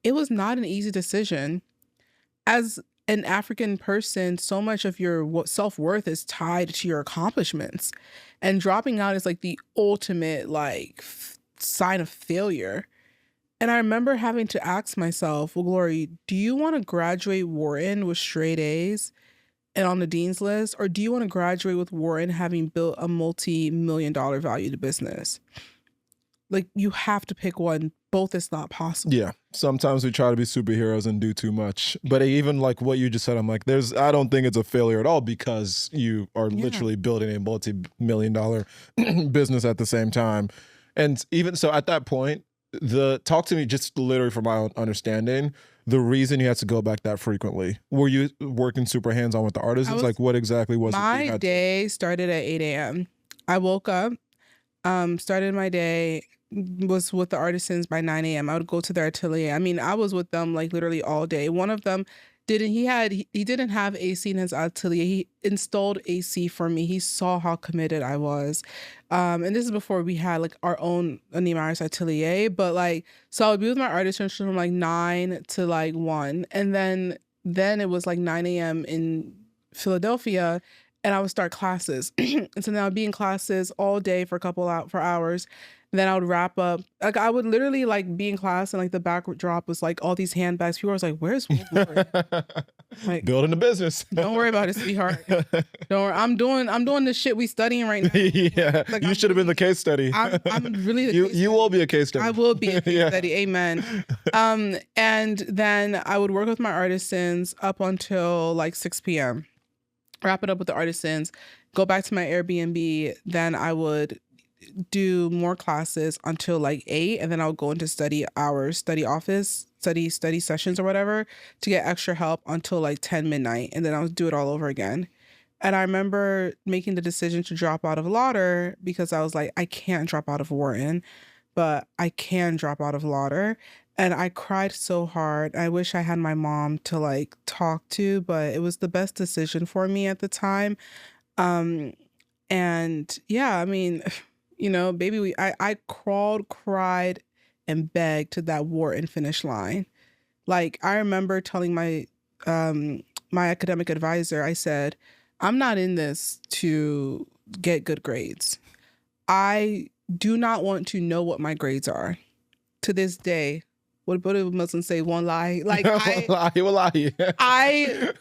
Speaker 2: It was not an easy decision. As an African person, so much of your self-worth is tied to your accomplishments. And dropping out is the ultimate sign of failure. And I remember having to ask myself, well, Glory, do you want to graduate Wharton with straight A's and on the dean's list? Or do you want to graduate with Wharton having built a multi-million-dollar valued business? You have to pick one. Both is not possible.
Speaker 1: Yeah. Sometimes we try to be superheroes and do too much. But even what you just said, I'm I don't think it's a failure at all, because you are literally building a multi-million-dollar business at the same time. And even so, at that point, talk to me just literally from my own understanding, the reason you had to go back that frequently. Were you working super hands-on with the artisans? What exactly was it?
Speaker 2: My day started at 8 a.m. I woke up, started my day, was with the artisans by 9 a.m. I would go to their atelier. I mean, I was with them literally all day. One of them didn't have AC in his atelier. He installed AC for me. He saw how committed I was. And this is before we had our own Anima Iris atelier. But so I would be with my artisans from 9 to 1. And then it was 9 a.m. in Philadelphia, and I would start classes. And so then I would be in classes all day for hours. Then I would wrap up. I would literally be in class, and the backdrop was all these handbags. People were where's Wilglory?
Speaker 1: Building a business.
Speaker 2: Don't worry about it, sweetheart. Don't worry. I'm doing the shit we studying right now.
Speaker 1: Yeah. You should have been the case study.
Speaker 2: I'm really the case study.
Speaker 1: You will be a case study.
Speaker 2: I will be a case study. Amen. And then I would work with my artisans up until 6 p.m. Wrap it up with the artisans, go back to my Airbnb. Then I would do more classes until 8, and then I'll go into study hours, study office, study sessions or whatever, to get extra help until 10 midnight, and then I'll do it all over again. And I remember making the decision to drop out of lauder because I was I can't drop out of Wharton, but I can drop out of lauder. And I cried so hard. I wish I had my mom to talk to, but it was the best decision for me at the time. And yeah, I mean, baby, I crawled, cried, and begged to that Wharton finish line. I remember telling my my academic advisor, I said, I'm not in this to get good grades. I do not want to know what my grades are. To this day, what do Muslims say? One lie. I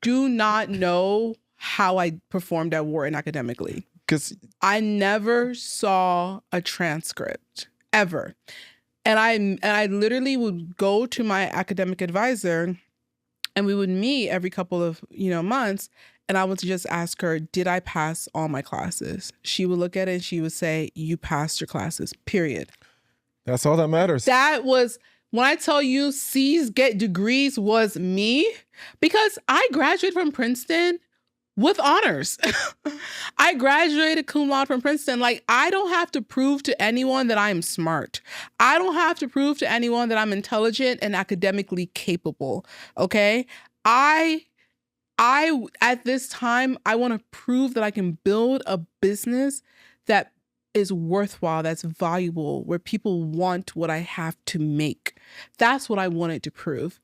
Speaker 2: do not know how I performed at Wharton academically.
Speaker 1: Because
Speaker 2: I never saw a transcript ever. And I literally would go to my academic advisor, and we would meet every couple of months, and I would just ask her, did I pass all my classes? She would look at it and she would say, you passed your classes, period.
Speaker 1: That's all that matters.
Speaker 2: That was, when I tell you C's get degrees was me, because I graduated from Princeton with honors. I graduated cum laude from Princeton. Like, I don't have to prove to anyone that I'm smart. I don't have to prove to anyone that I'm intelligent and academically capable. Okay? I at this time, I want to prove that I can build a business that is worthwhile, that's valuable, where people want what I have to make. That's what I wanted to prove.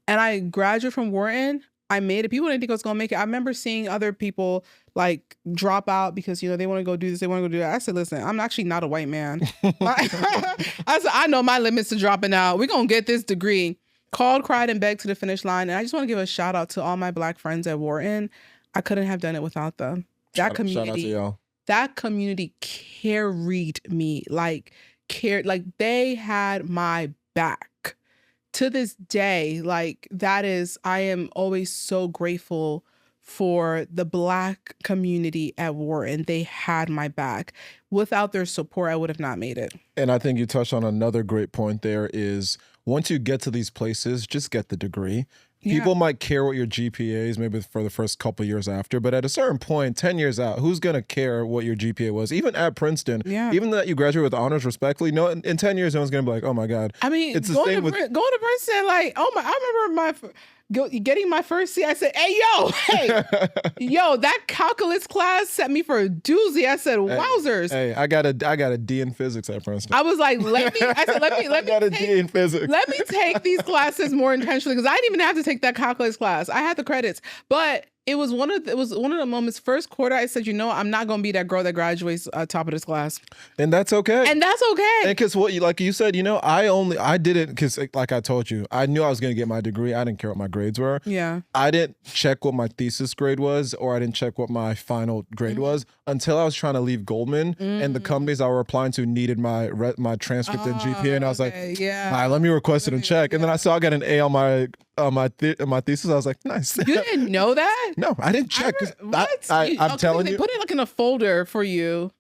Speaker 2: And I graduated from Wharton. I made it. People didn't think I was going to make it. I remember seeing other people like drop out because, you know, they want to go do this, they want to go do that. I said, listen, I'm actually not a white man. I said, I know my limits to dropping out. We're going to get this degree. Called, cried, and begged to the finish line. And I just want to give a shout out to all my Black friends at Wharton. I couldn't have done it without them. Shout out to y'all. That community carried me, like they had my back. To this day, like I am always so grateful for the Black community at Wharton. They had my back. Without their support, I would have not made it.
Speaker 1: And I think you touched on another great point there is once you get to these places, just get the degree. People might care what your GPA is maybe for the first couple of years after, but at a certain point, 10 years out, who's going to care what your GPA was? Even at Princeton, even that you graduate with honors respectfully, no, in 10 years, no one's going to be like, oh my God.
Speaker 2: I mean, it's going to Princeton, like, oh my, I remember getting my first C. I said, yo, that calculus class set me for a doozy. I said, wowzers.
Speaker 1: Hey, I got a D in physics at Princeton.
Speaker 2: I was like, let me
Speaker 1: I got a D in physics.
Speaker 2: Let me take these classes more intentionally, because I didn't even have to take that calculus class. I had the credits, but it was one of the moments. First quarter, I said, I'm not gonna be that girl that graduates top of this class,
Speaker 1: and that's okay.
Speaker 2: And
Speaker 1: because like you said, I did it because, like I told you, I knew I was gonna get my degree. I didn't care what my grades were.
Speaker 2: Yeah,
Speaker 1: I didn't check what my thesis grade was, or I didn't check what my final grade was until I was trying to leave Goldman, and the companies I were applying to needed my transcript and GPA, and I was like, all right, let me request it and check. And then I saw I got an A on my thesis. I was like, nice.
Speaker 2: You didn't know that?
Speaker 1: No, I didn't check. I'm telling you.
Speaker 2: They put it like in a folder for you.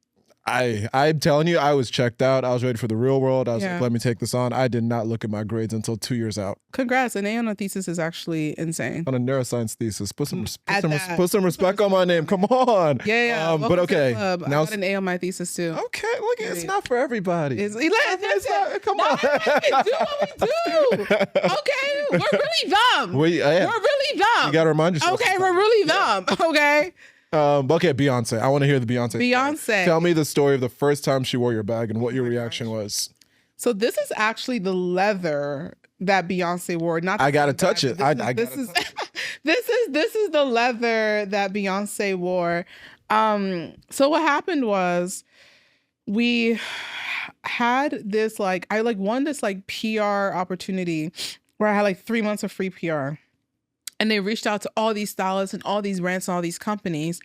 Speaker 1: I'm telling you, I was checked out. I was ready for the real world. I was like, let me take this on. I did not look at my grades until 2 years out.
Speaker 2: Congrats. An A on a thesis is actually insane.
Speaker 1: On a neuroscience thesis. Put some respect on my name. Come on.
Speaker 2: Yeah.
Speaker 1: But okay.
Speaker 2: Now, I got an A on my thesis too.
Speaker 1: Okay. Look, it's not for everybody.
Speaker 2: Come on. Do what we do. Okay. We're really dumb. We're really dumb.
Speaker 1: You got to remind yourself.
Speaker 2: Okay. We're really dumb. Okay.
Speaker 1: Okay, Beyonce. I want to hear the Beyonce.
Speaker 2: Beyonce.
Speaker 1: Tell me the story of the first time she wore your bag and what your reaction was.
Speaker 2: So this is actually the leather that Beyonce wore.
Speaker 1: I gotta touch it.
Speaker 2: This is the leather that Beyonce wore. So what happened was we had this I won this PR opportunity where I had 3 months of free PR. And they reached out to all these stylists and all these brands and all these companies.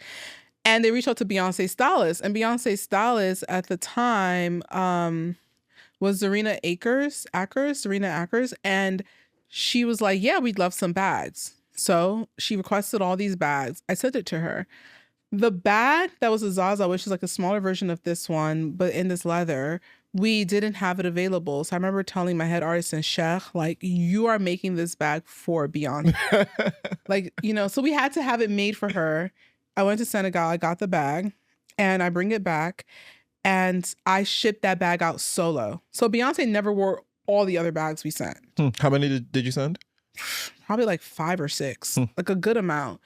Speaker 2: And they reached out to Beyonce's stylist. And Beyonce's stylist at the time was Serena Akers. And she was like, yeah, we'd love some bags. So she requested all these bags. I sent it to her. The bag that was a Zaza, which is like a smaller version of this one, but in this leather, we didn't have it available. So I remember telling my head artist in Sheikh, you are making this bag for Beyonce. So we had to have it made for her. I went to Senegal, I got the bag, and I bring it back, and I shipped that bag out solo. So Beyonce never wore all the other bags we sent.
Speaker 1: How many did you send?
Speaker 2: Probably 5 or 6, a good amount.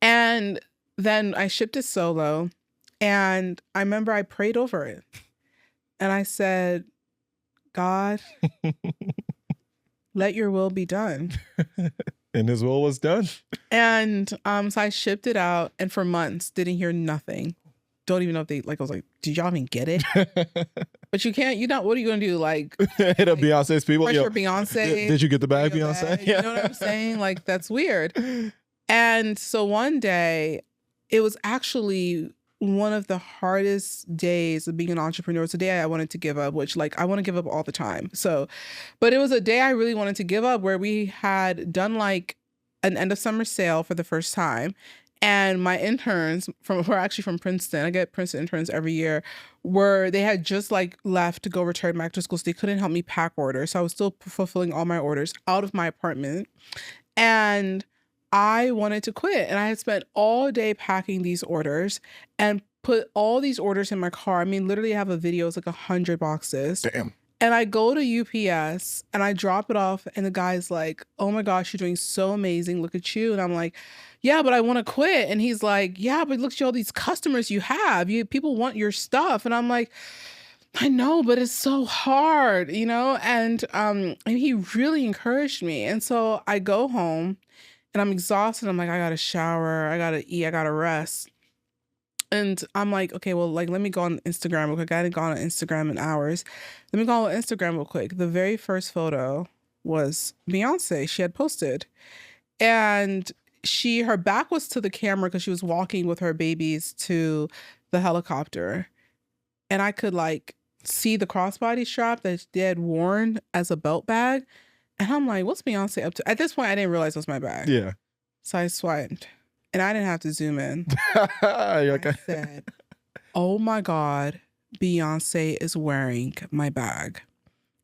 Speaker 2: And then I shipped it solo, and I remember I prayed over it. And I said, God, let your will be done.
Speaker 1: And his will was done.
Speaker 2: And so I shipped it out, and for months didn't hear nothing. Don't even know if they I was like, did y'all even get it? But you can't, what are you gonna do?
Speaker 1: Hit up Beyonce's people.
Speaker 2: Pressure Beyonce.
Speaker 1: Did you get the bag, Beyonce?
Speaker 2: You know what I'm saying? That's weird. And so one day, it was actually one of the hardest days of being an entrepreneur. It's a day I wanted to give up, which I want to give up all the time. But it was a day I really wanted to give up, where we had done an end of summer sale for the first time. And my interns were actually from Princeton. I get Princeton interns every year. They had just like left to go return back to school, so they couldn't help me pack orders. So I was still fulfilling all my orders out of my apartment, and I wanted to quit. And I had spent all day packing these orders and put all these orders in my car. I mean, literally, I have a video. It's like 100 boxes.
Speaker 1: Damn.
Speaker 2: And I go to UPS and I drop it off, and the guy's like, "Oh my gosh, you're doing so amazing. Look at you." And I'm like, "Yeah, but I want to quit." And he's like, "Yeah, but look at all these customers you have. People want your stuff." And I'm like, "I know, but it's so hard, you know?" And he really encouraged me. And so I go home and I'm exhausted. I'm like, I gotta shower, I gotta eat, I gotta rest. And I'm like, okay, well, like, let me go on Instagram real quick. I hadn't gone on Instagram in hours. Let me go on Instagram real quick. The very first photo was Beyonce. She had posted. And her back was to the camera because she was walking with her babies to the helicopter. And I could like see the crossbody strap that they had worn as a belt bag. And I'm like, what's Beyonce up to? At this point, I didn't realize it was my bag.
Speaker 1: Yeah.
Speaker 2: So I swiped. And I didn't have to zoom in.
Speaker 1: You're like,
Speaker 2: I said, "Oh my God, Beyonce is wearing my bag."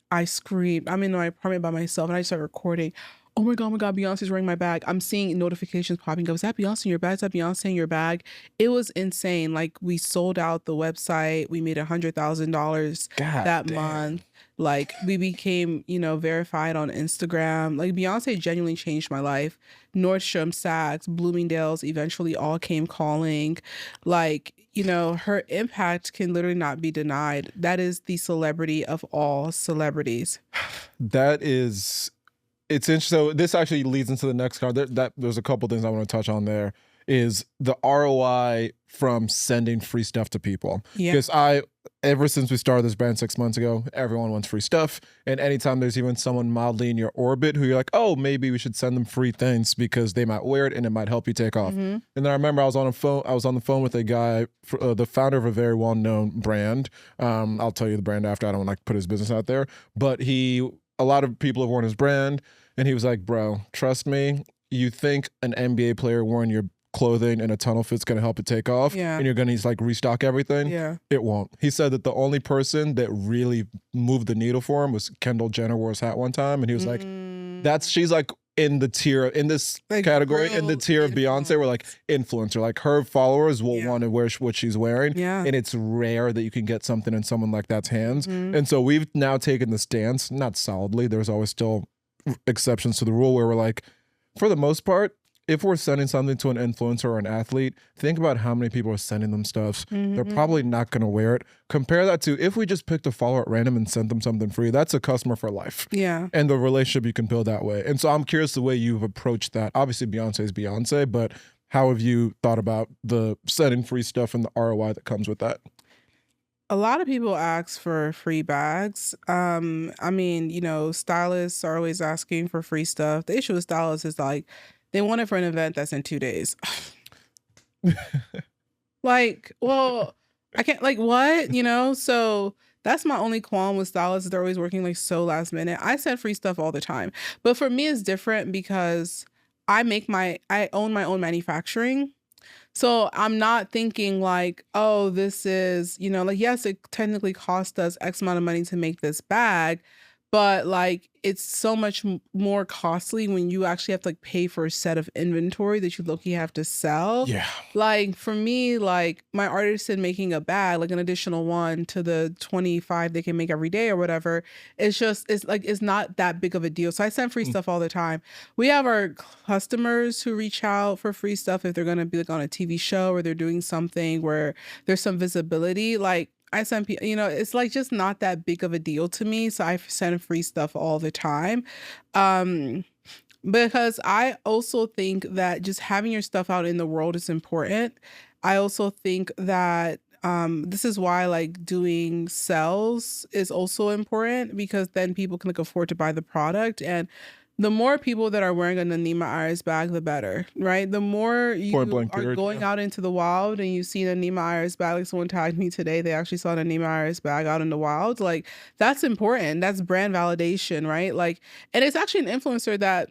Speaker 2: I screamed. I'm in my apartment by myself and I started recording. Oh my God, Beyonce's wearing my bag. I'm seeing notifications popping up. Is that Beyonce in your bag? Is that Beyonce in your bag? It was insane. Like, we sold out the website. We made $100,000 that month. Like, we became, verified on Instagram. Like, Beyonce genuinely changed my life. Nordstrom, Saks, Bloomingdale's eventually all came calling. Like, her impact can literally not be denied. That is the celebrity of all celebrities.
Speaker 1: It's interesting. So this actually leads into the next card. There's a couple things I want to touch on there. Is the ROI from sending free stuff to people.
Speaker 2: Yeah.
Speaker 1: Because ever since we started this brand 6 months ago, everyone wants free stuff. And anytime there's even someone mildly in your orbit who you're like, oh, maybe we should send them free things because they might wear it and it might help you take off. Mm-hmm. And then I remember I was on the phone with a guy, the founder of a very well-known brand. I'll tell you the brand after. I don't like to put his business out there. But a lot of people have worn his brand. And he was like, bro, trust me, you think an NBA player wearing your clothing in a tunnel fit's going to help it take off, and you're going to like restock everything? Yeah. It won't. He said that the only person that really moved the needle for him was Kendall Jenner wore his hat one time, and he was like, she's like in the tier, in this like category, in the tier of Beyonce, where like influencer, like her followers will want to wear what she's wearing, and it's rare that you can get something in someone like that's hands. And so we've now taken the stance, not solidly, there's always still exceptions to the rule, where we're like, for the most part, if we're sending something to an influencer or an athlete, think about how many people are sending them stuff. They're probably not going to wear it. Compare that to if we just picked a follower at random and sent them something free. That's a customer for life. Yeah. And the relationship you can build that way. And so I'm curious the way you've approached that. Obviously, Beyonce is Beyonce, but how have you thought about the sending free stuff and the ROI that comes with that?
Speaker 2: A lot of people ask for free bags. I mean, stylists are always asking for free stuff. The issue with stylists is like, they want it for an event that's in 2 days. Like, well, I can't, like, what? So that's my only qualm with stylists. They're always working like so last minute. I send free stuff all the time. But for me, it's different because I own my own manufacturing. So I'm not thinking like, oh, this is, like, yes, it technically cost us X amount of money to make this bag, but like, it's so much more costly when you actually have to like pay for a set of inventory that you low-key have to sell. Yeah. Like for me, like my artisan making a bag, like an additional one to the 25 they can make every day or whatever, it's not that big of a deal. So I send free stuff all the time. We have our customers who reach out for free stuff if they're going to be like on a TV show or they're doing something where there's some visibility. Like I send people, it's like just not that big of a deal to me. So I send free stuff all the time. Because I also think that just having your stuff out in the world is important. I also think that this is why like doing sales is also important, because then people can like afford to buy the product. And the more people that are wearing an Anima Iris bag, the better, right? The more you are going out into the wild and you see an Anima Iris bag, like someone tagged me today, they actually saw an Anima Iris bag out in the wild. Like that's important. That's brand validation, right? Like, and it's actually an influencer that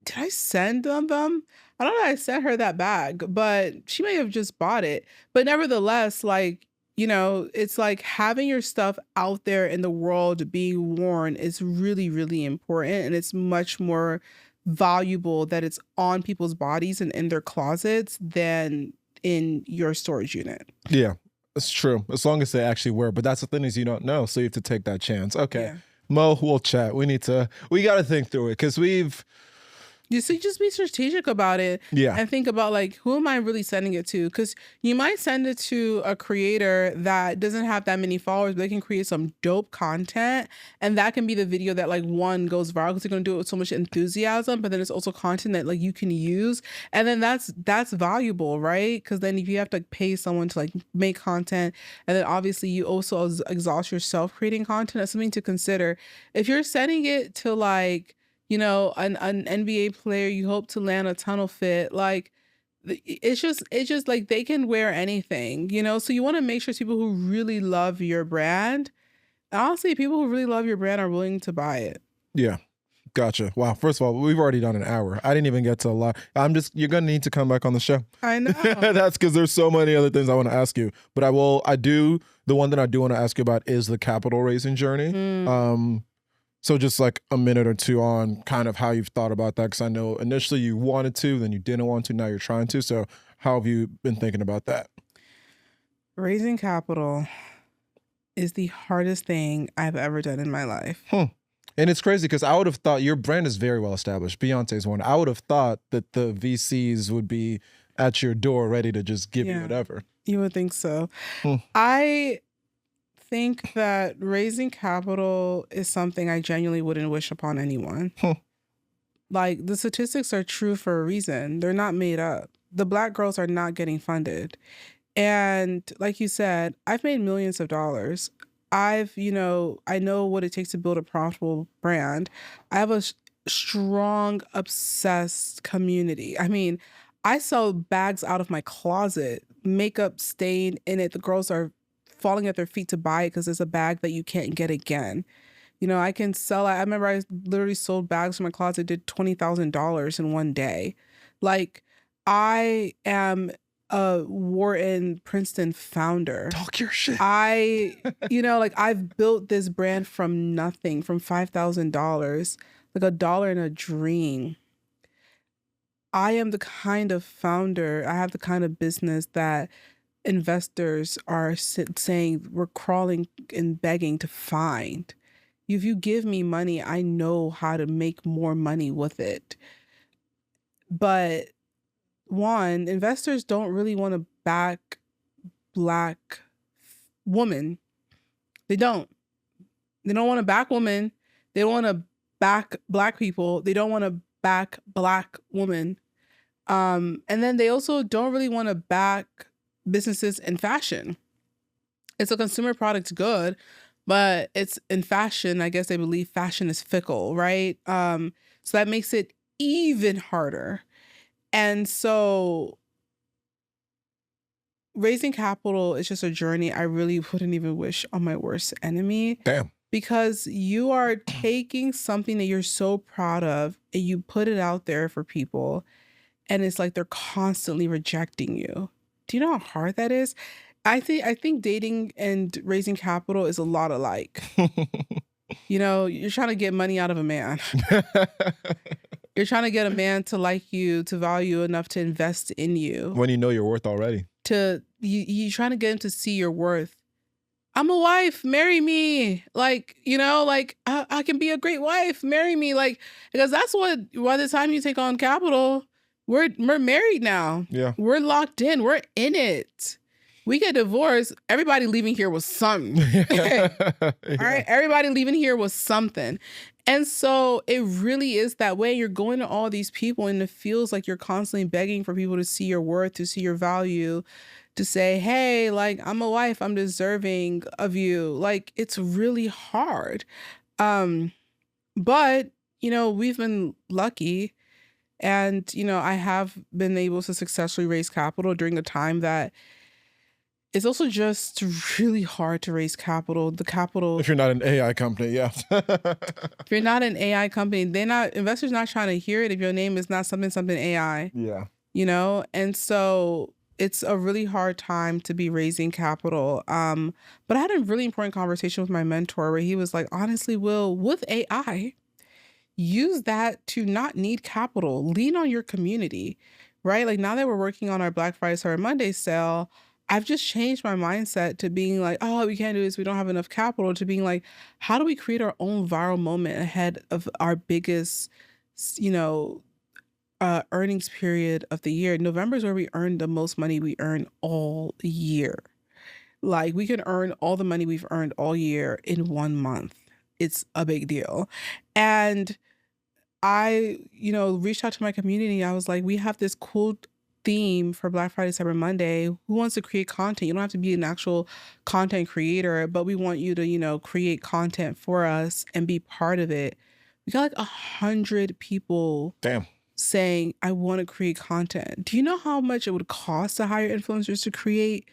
Speaker 2: did I send them? I don't know if I sent her that bag, but she may have just bought it. But nevertheless, like, it's like having your stuff out there in the world being worn is really, really important. And it's much more valuable that it's on people's bodies and in their closets than in your storage unit.
Speaker 1: Yeah, it's true. As long as they actually wear. But that's the thing, is you don't know. So you have to take that chance. Okay.
Speaker 2: Yeah.
Speaker 1: Mo, we'll chat. We got to think through it, because
Speaker 2: You see, just be strategic about it.
Speaker 1: Yeah.
Speaker 2: And think about, like, who am I really sending it to? Because you might send it to a creator that doesn't have that many followers, but they can create some dope content. And that can be the video that, like, one goes viral because they're going to do it with so much enthusiasm. But then it's also content that, like, you can use. And then that's valuable, right? Because then if you have to pay someone to, like, make content, and then obviously you also exhaust yourself creating content, that's something to consider. If you're sending it to, like, an NBA player, you hope to land a tunnel fit. Like, it's just like they can wear anything, So you want to make sure people who really love your brand, honestly, people who really love your brand are willing to buy it.
Speaker 1: Yeah. Gotcha. Wow. First of all, we've already done an hour. I didn't even get to a lot. You're going to need to come back on the show.
Speaker 2: I know.
Speaker 1: That's because there's so many other things I want to ask you. But the one that I do want to ask you about is the capital raising journey. So just like a minute or two on kind of how you've thought about that, because I know initially you wanted to, then you didn't want to, now you're trying to. So how have you been thinking about that?
Speaker 2: Raising capital is the hardest thing I've ever done in my life.
Speaker 1: And it's crazy because I would have thought your brand is very well established. Beyonce's one. I would have thought that the VCs would be at your door ready to just give you whatever.
Speaker 2: You would think so. I think that raising capital is something I genuinely wouldn't wish upon anyone. Like, the statistics are true for a reason. They're not made up. The Black girls are not getting funded. And like you said, I've made millions of dollars. I know what it takes to build a profitable brand. I have a strong, obsessed community. I mean, I sell bags out of my closet, makeup stain in it. The girls are falling at their feet to buy it because it's a bag that you can't get again. I can sell it. I remember I literally sold bags from my closet, did $20,000 in one day. Like, I am a Wharton Princeton founder.
Speaker 1: Talk your shit.
Speaker 2: I've built this brand from nothing, from $5,000, like $1 in a dream. I am the kind of founder, I have the kind of business that investors are saying we're crawling and begging to find. If you give me money, I know how to make more money with it. But one, investors don't really want to back Black women. They don't want to back women. They don't want to back Black people. They don't want to back Black women. And then they also don't really want to back businesses in fashion. It's a consumer product good, but it's in fashion. I guess they believe fashion is fickle, right? So that makes it even harder. And so raising capital is just a journey I really wouldn't even wish on my worst enemy.
Speaker 1: Damn.
Speaker 2: Because you are taking something that you're so proud of and you put it out there for people, and it's like they're constantly rejecting you. Do you know how hard that is? I think dating and raising capital is a lot alike. You're trying to get money out of a man. You're trying to get a man to like you, to value enough to invest in you.
Speaker 1: When you know your worth already.
Speaker 2: You trying to get him to see your worth. I'm a wife, marry me. Like, I can be a great wife, marry me. Like, because that's what, by the time you take on capital, we're married now.
Speaker 1: Yeah.
Speaker 2: We're locked in. We're in it. We get divorced. Everybody leaving here was something.
Speaker 1: Yeah.
Speaker 2: All right. Everybody leaving here was something. And so it really is that way. You're going to all these people and it feels like you're constantly begging for people to see your worth, to see your value, to say, hey, like, I'm a wife, I'm deserving of you. Like, it's really hard. But, we've been lucky. And, I have been able to successfully raise capital during a time that it's also just really hard to raise capital. The capital,
Speaker 1: If you're not an AI company, yeah.
Speaker 2: if you're not an AI company, investors not trying to hear it if your name is not something AI.
Speaker 1: Yeah.
Speaker 2: And so it's a really hard time to be raising capital. But I had a really important conversation with my mentor where he was like, honestly, Will, with AI, use that to not need capital. Lean on your community, right? Like now that we're working on our Black Friday, Cyber Monday sale, I've just changed my mindset to being like, oh, we can't do this. We don't have enough capital, to being like, how do we create our own viral moment ahead of our biggest, earnings period of the year? November is where we earn the most money we earn all year. Like we can earn all the money we've earned all year in 1 month. It's a big deal. And I, reached out to my community. I was like, we have this cool theme for Black Friday, Cyber Monday. Who wants to create content? You don't have to be an actual content creator, but we want you to, create content for us and be part of it. We got like 100 people.
Speaker 1: Damn.
Speaker 2: Saying, I want to create content. Do you know how much it would cost to hire influencers to create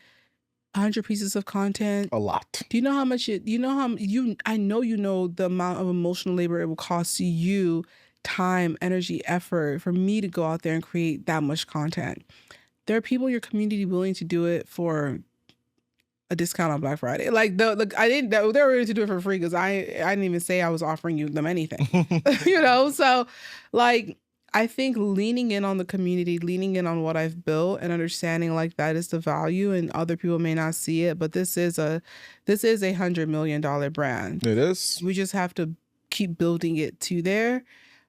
Speaker 2: 100 pieces of content?
Speaker 1: A lot.
Speaker 2: Do you know how much I know you know the amount of emotional labor it will cost you, time, energy, effort, for me to go out there and create that much content. There are people in your community willing to do it for a discount on Black Friday. Like they were ready to do it for free because I didn't even say I was offering them anything. So like I think leaning in on the community, leaning in on what I've built and understanding like that is the value, and other people may not see it, but this is a $100 million brand.
Speaker 1: It is.
Speaker 2: We just have to keep building it to there.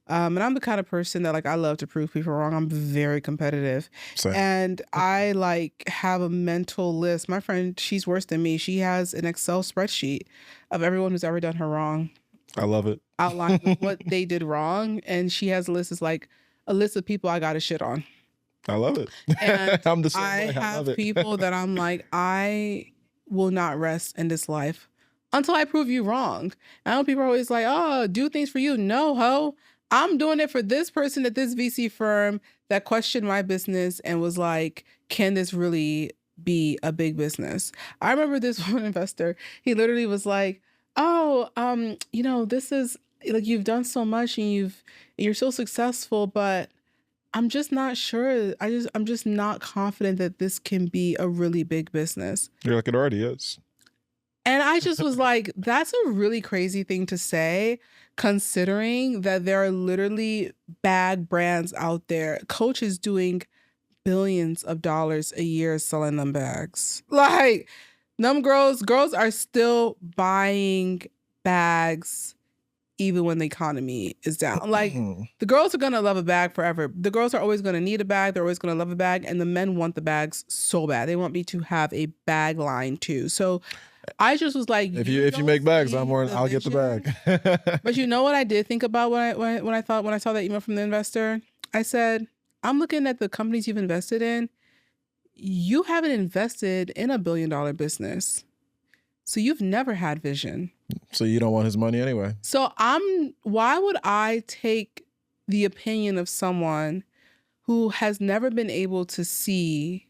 Speaker 2: And I'm the kind of person that like, I love to prove people wrong. I'm very competitive.
Speaker 1: Same.
Speaker 2: And I like have a mental list. My friend, she's worse than me. She has an Excel spreadsheet of everyone who's ever done her wrong.
Speaker 1: I love it.
Speaker 2: Outline what they did wrong. And she has a list a list of people I got to shit on.
Speaker 1: I love it.
Speaker 2: And
Speaker 1: I'm the same
Speaker 2: I
Speaker 1: way.
Speaker 2: have people that I'm like, I will not rest in this life until I prove you wrong. I know people are always like, oh, do things for you. No, ho. I'm doing it for this person at this VC firm that questioned my business and was like, can this really be a big business? I remember this one investor, he literally was like, oh, this is like, you've done so much and you're so successful, but I'm just not sure. I'm just not confident that this can be a really big business.
Speaker 1: You're like, it already is.
Speaker 2: And I just was like, that's a really crazy thing to say, considering that there are literally bag brands out there. Coach is doing billions of dollars a year selling them bags. Like, them girls are still buying bags even when the economy is down. Like, the girls are going to love a bag forever. The girls are always going to need a bag. They're always going to love a bag. And the men want the bags so bad. They want me to have a bag line too. So I just was like,
Speaker 1: if you make bags, I'll get the bag.
Speaker 2: But you know what I did think about when I saw that email from the investor? I said, I'm looking at the companies you've invested in. You haven't invested in $1 billion business. So you've never had vision.
Speaker 1: So you don't want his money anyway.
Speaker 2: So why would I take the opinion of someone who has never been able to see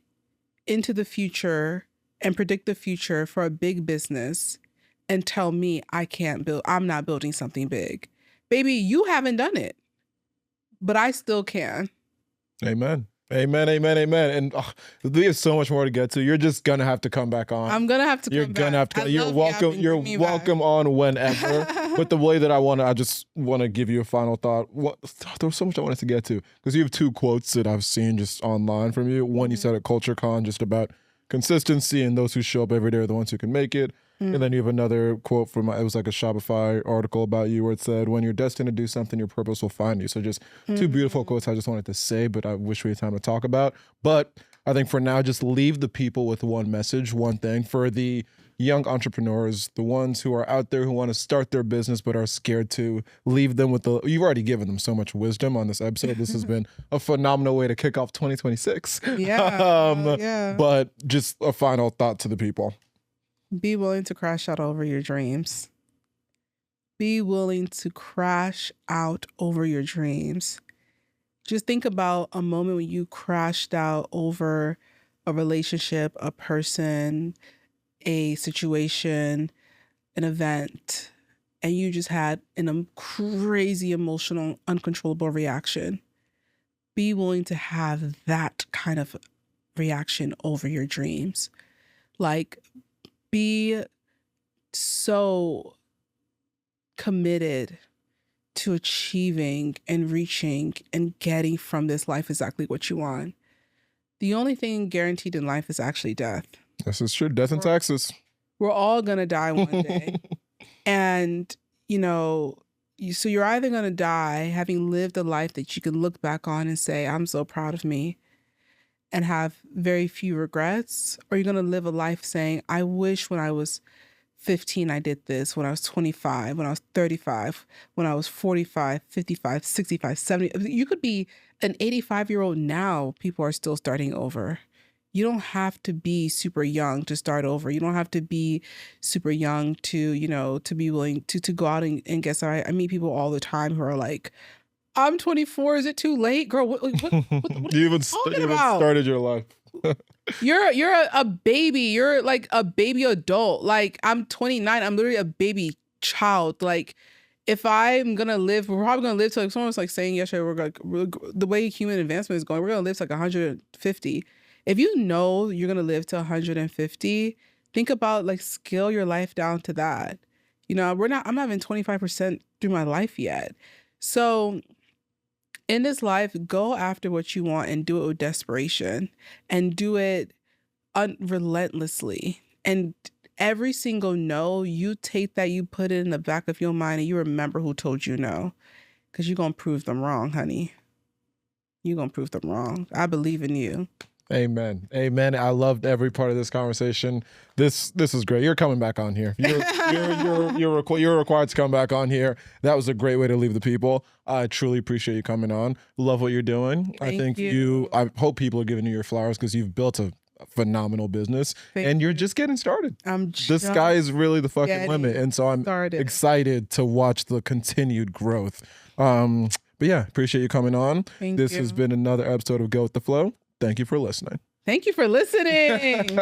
Speaker 2: into the future and predict the future for a big business and tell me I'm not building something big? Baby, you haven't done it, but I still can.
Speaker 1: Amen. Amen, amen, amen. And we have so much more to get to. You're just gonna have to come back on.
Speaker 2: I'm gonna have to come back.
Speaker 1: You're gonna have to. You're welcome. You're welcome on whenever. But the way that I just want to give you a final thought. There was so much I wanted to get to, because you have 2 quotes that I've seen just online from you. One you said at CultureCon, just about consistency, and those who show up every day are the ones who can make it. And then you have another quote from, it was like a Shopify article about you where it said, when you're destined to do something, your purpose will find you. So just 2 beautiful quotes I just wanted to say, but I wish we had time to talk about. But I think for now, just leave the people with one message, one thing. For the young entrepreneurs, the ones who are out there who want to start their business but are scared to, leave them with you've already given them so much wisdom on this episode. This has been a phenomenal way to kick off 2026.
Speaker 2: Yeah.
Speaker 1: But just a final thought to the people.
Speaker 2: Be willing to crash out over your dreams. Be willing to crash out over your dreams. Just think about a moment when you crashed out over a relationship, a person, a situation, an event, and you just had a crazy emotional, uncontrollable reaction. Be willing to have that kind of reaction over your dreams. Like, be so committed to achieving and reaching and getting from this life exactly what you want. The only thing guaranteed in life is actually death.
Speaker 1: This is true. Death and taxes.
Speaker 2: We're all going to die one day. And, so you're either going to die having lived a life that you can look back on and say, I'm so proud of me, and have very few regrets, or you're going to live a life saying, I wish when I was 15, I did this, when I was 25, when I was 35, when I was 45, 55, 65, 70. You could be an 85-year-old now. People are still starting over. You don't have to be super young to start over. You don't have to be super young to, to be willing to go out and get started. I meet people all the time who are like, I'm 24. Is it too late? Girl, what
Speaker 1: you even started your life.
Speaker 2: You're a baby. You're like a baby adult. Like, I'm 29. I'm literally a baby child. Like, if I'm gonna live, we're probably gonna live to, like, someone was like saying yesterday, the way human advancement is going, we're gonna live to like 150. If you know you're gonna live to 150, think about, like, scale your life down to that. I'm not even 25% through my life yet. So in this life, go after what you want and do it with desperation, and do it relentlessly. And every single no, you take that, you put it in the back of your mind, and you remember who told you no, because you're going to prove them wrong, honey. You're going to prove them wrong. I believe in you.
Speaker 1: Amen. Amen. I loved every part of this conversation. This is great. You're coming back on here. You're required to come back on here. That was a great way to leave the people. I truly appreciate you coming on. Love what you're doing.
Speaker 2: Thank
Speaker 1: I think
Speaker 2: you.
Speaker 1: I hope people are giving you your flowers, because you've built a phenomenal business and you're just getting started. The sky is really the fucking limit. And so I'm excited to watch the continued growth. But yeah, appreciate you coming on. This has been another episode of Go With The Flow. Thank you for listening.
Speaker 2: Thank you for listening.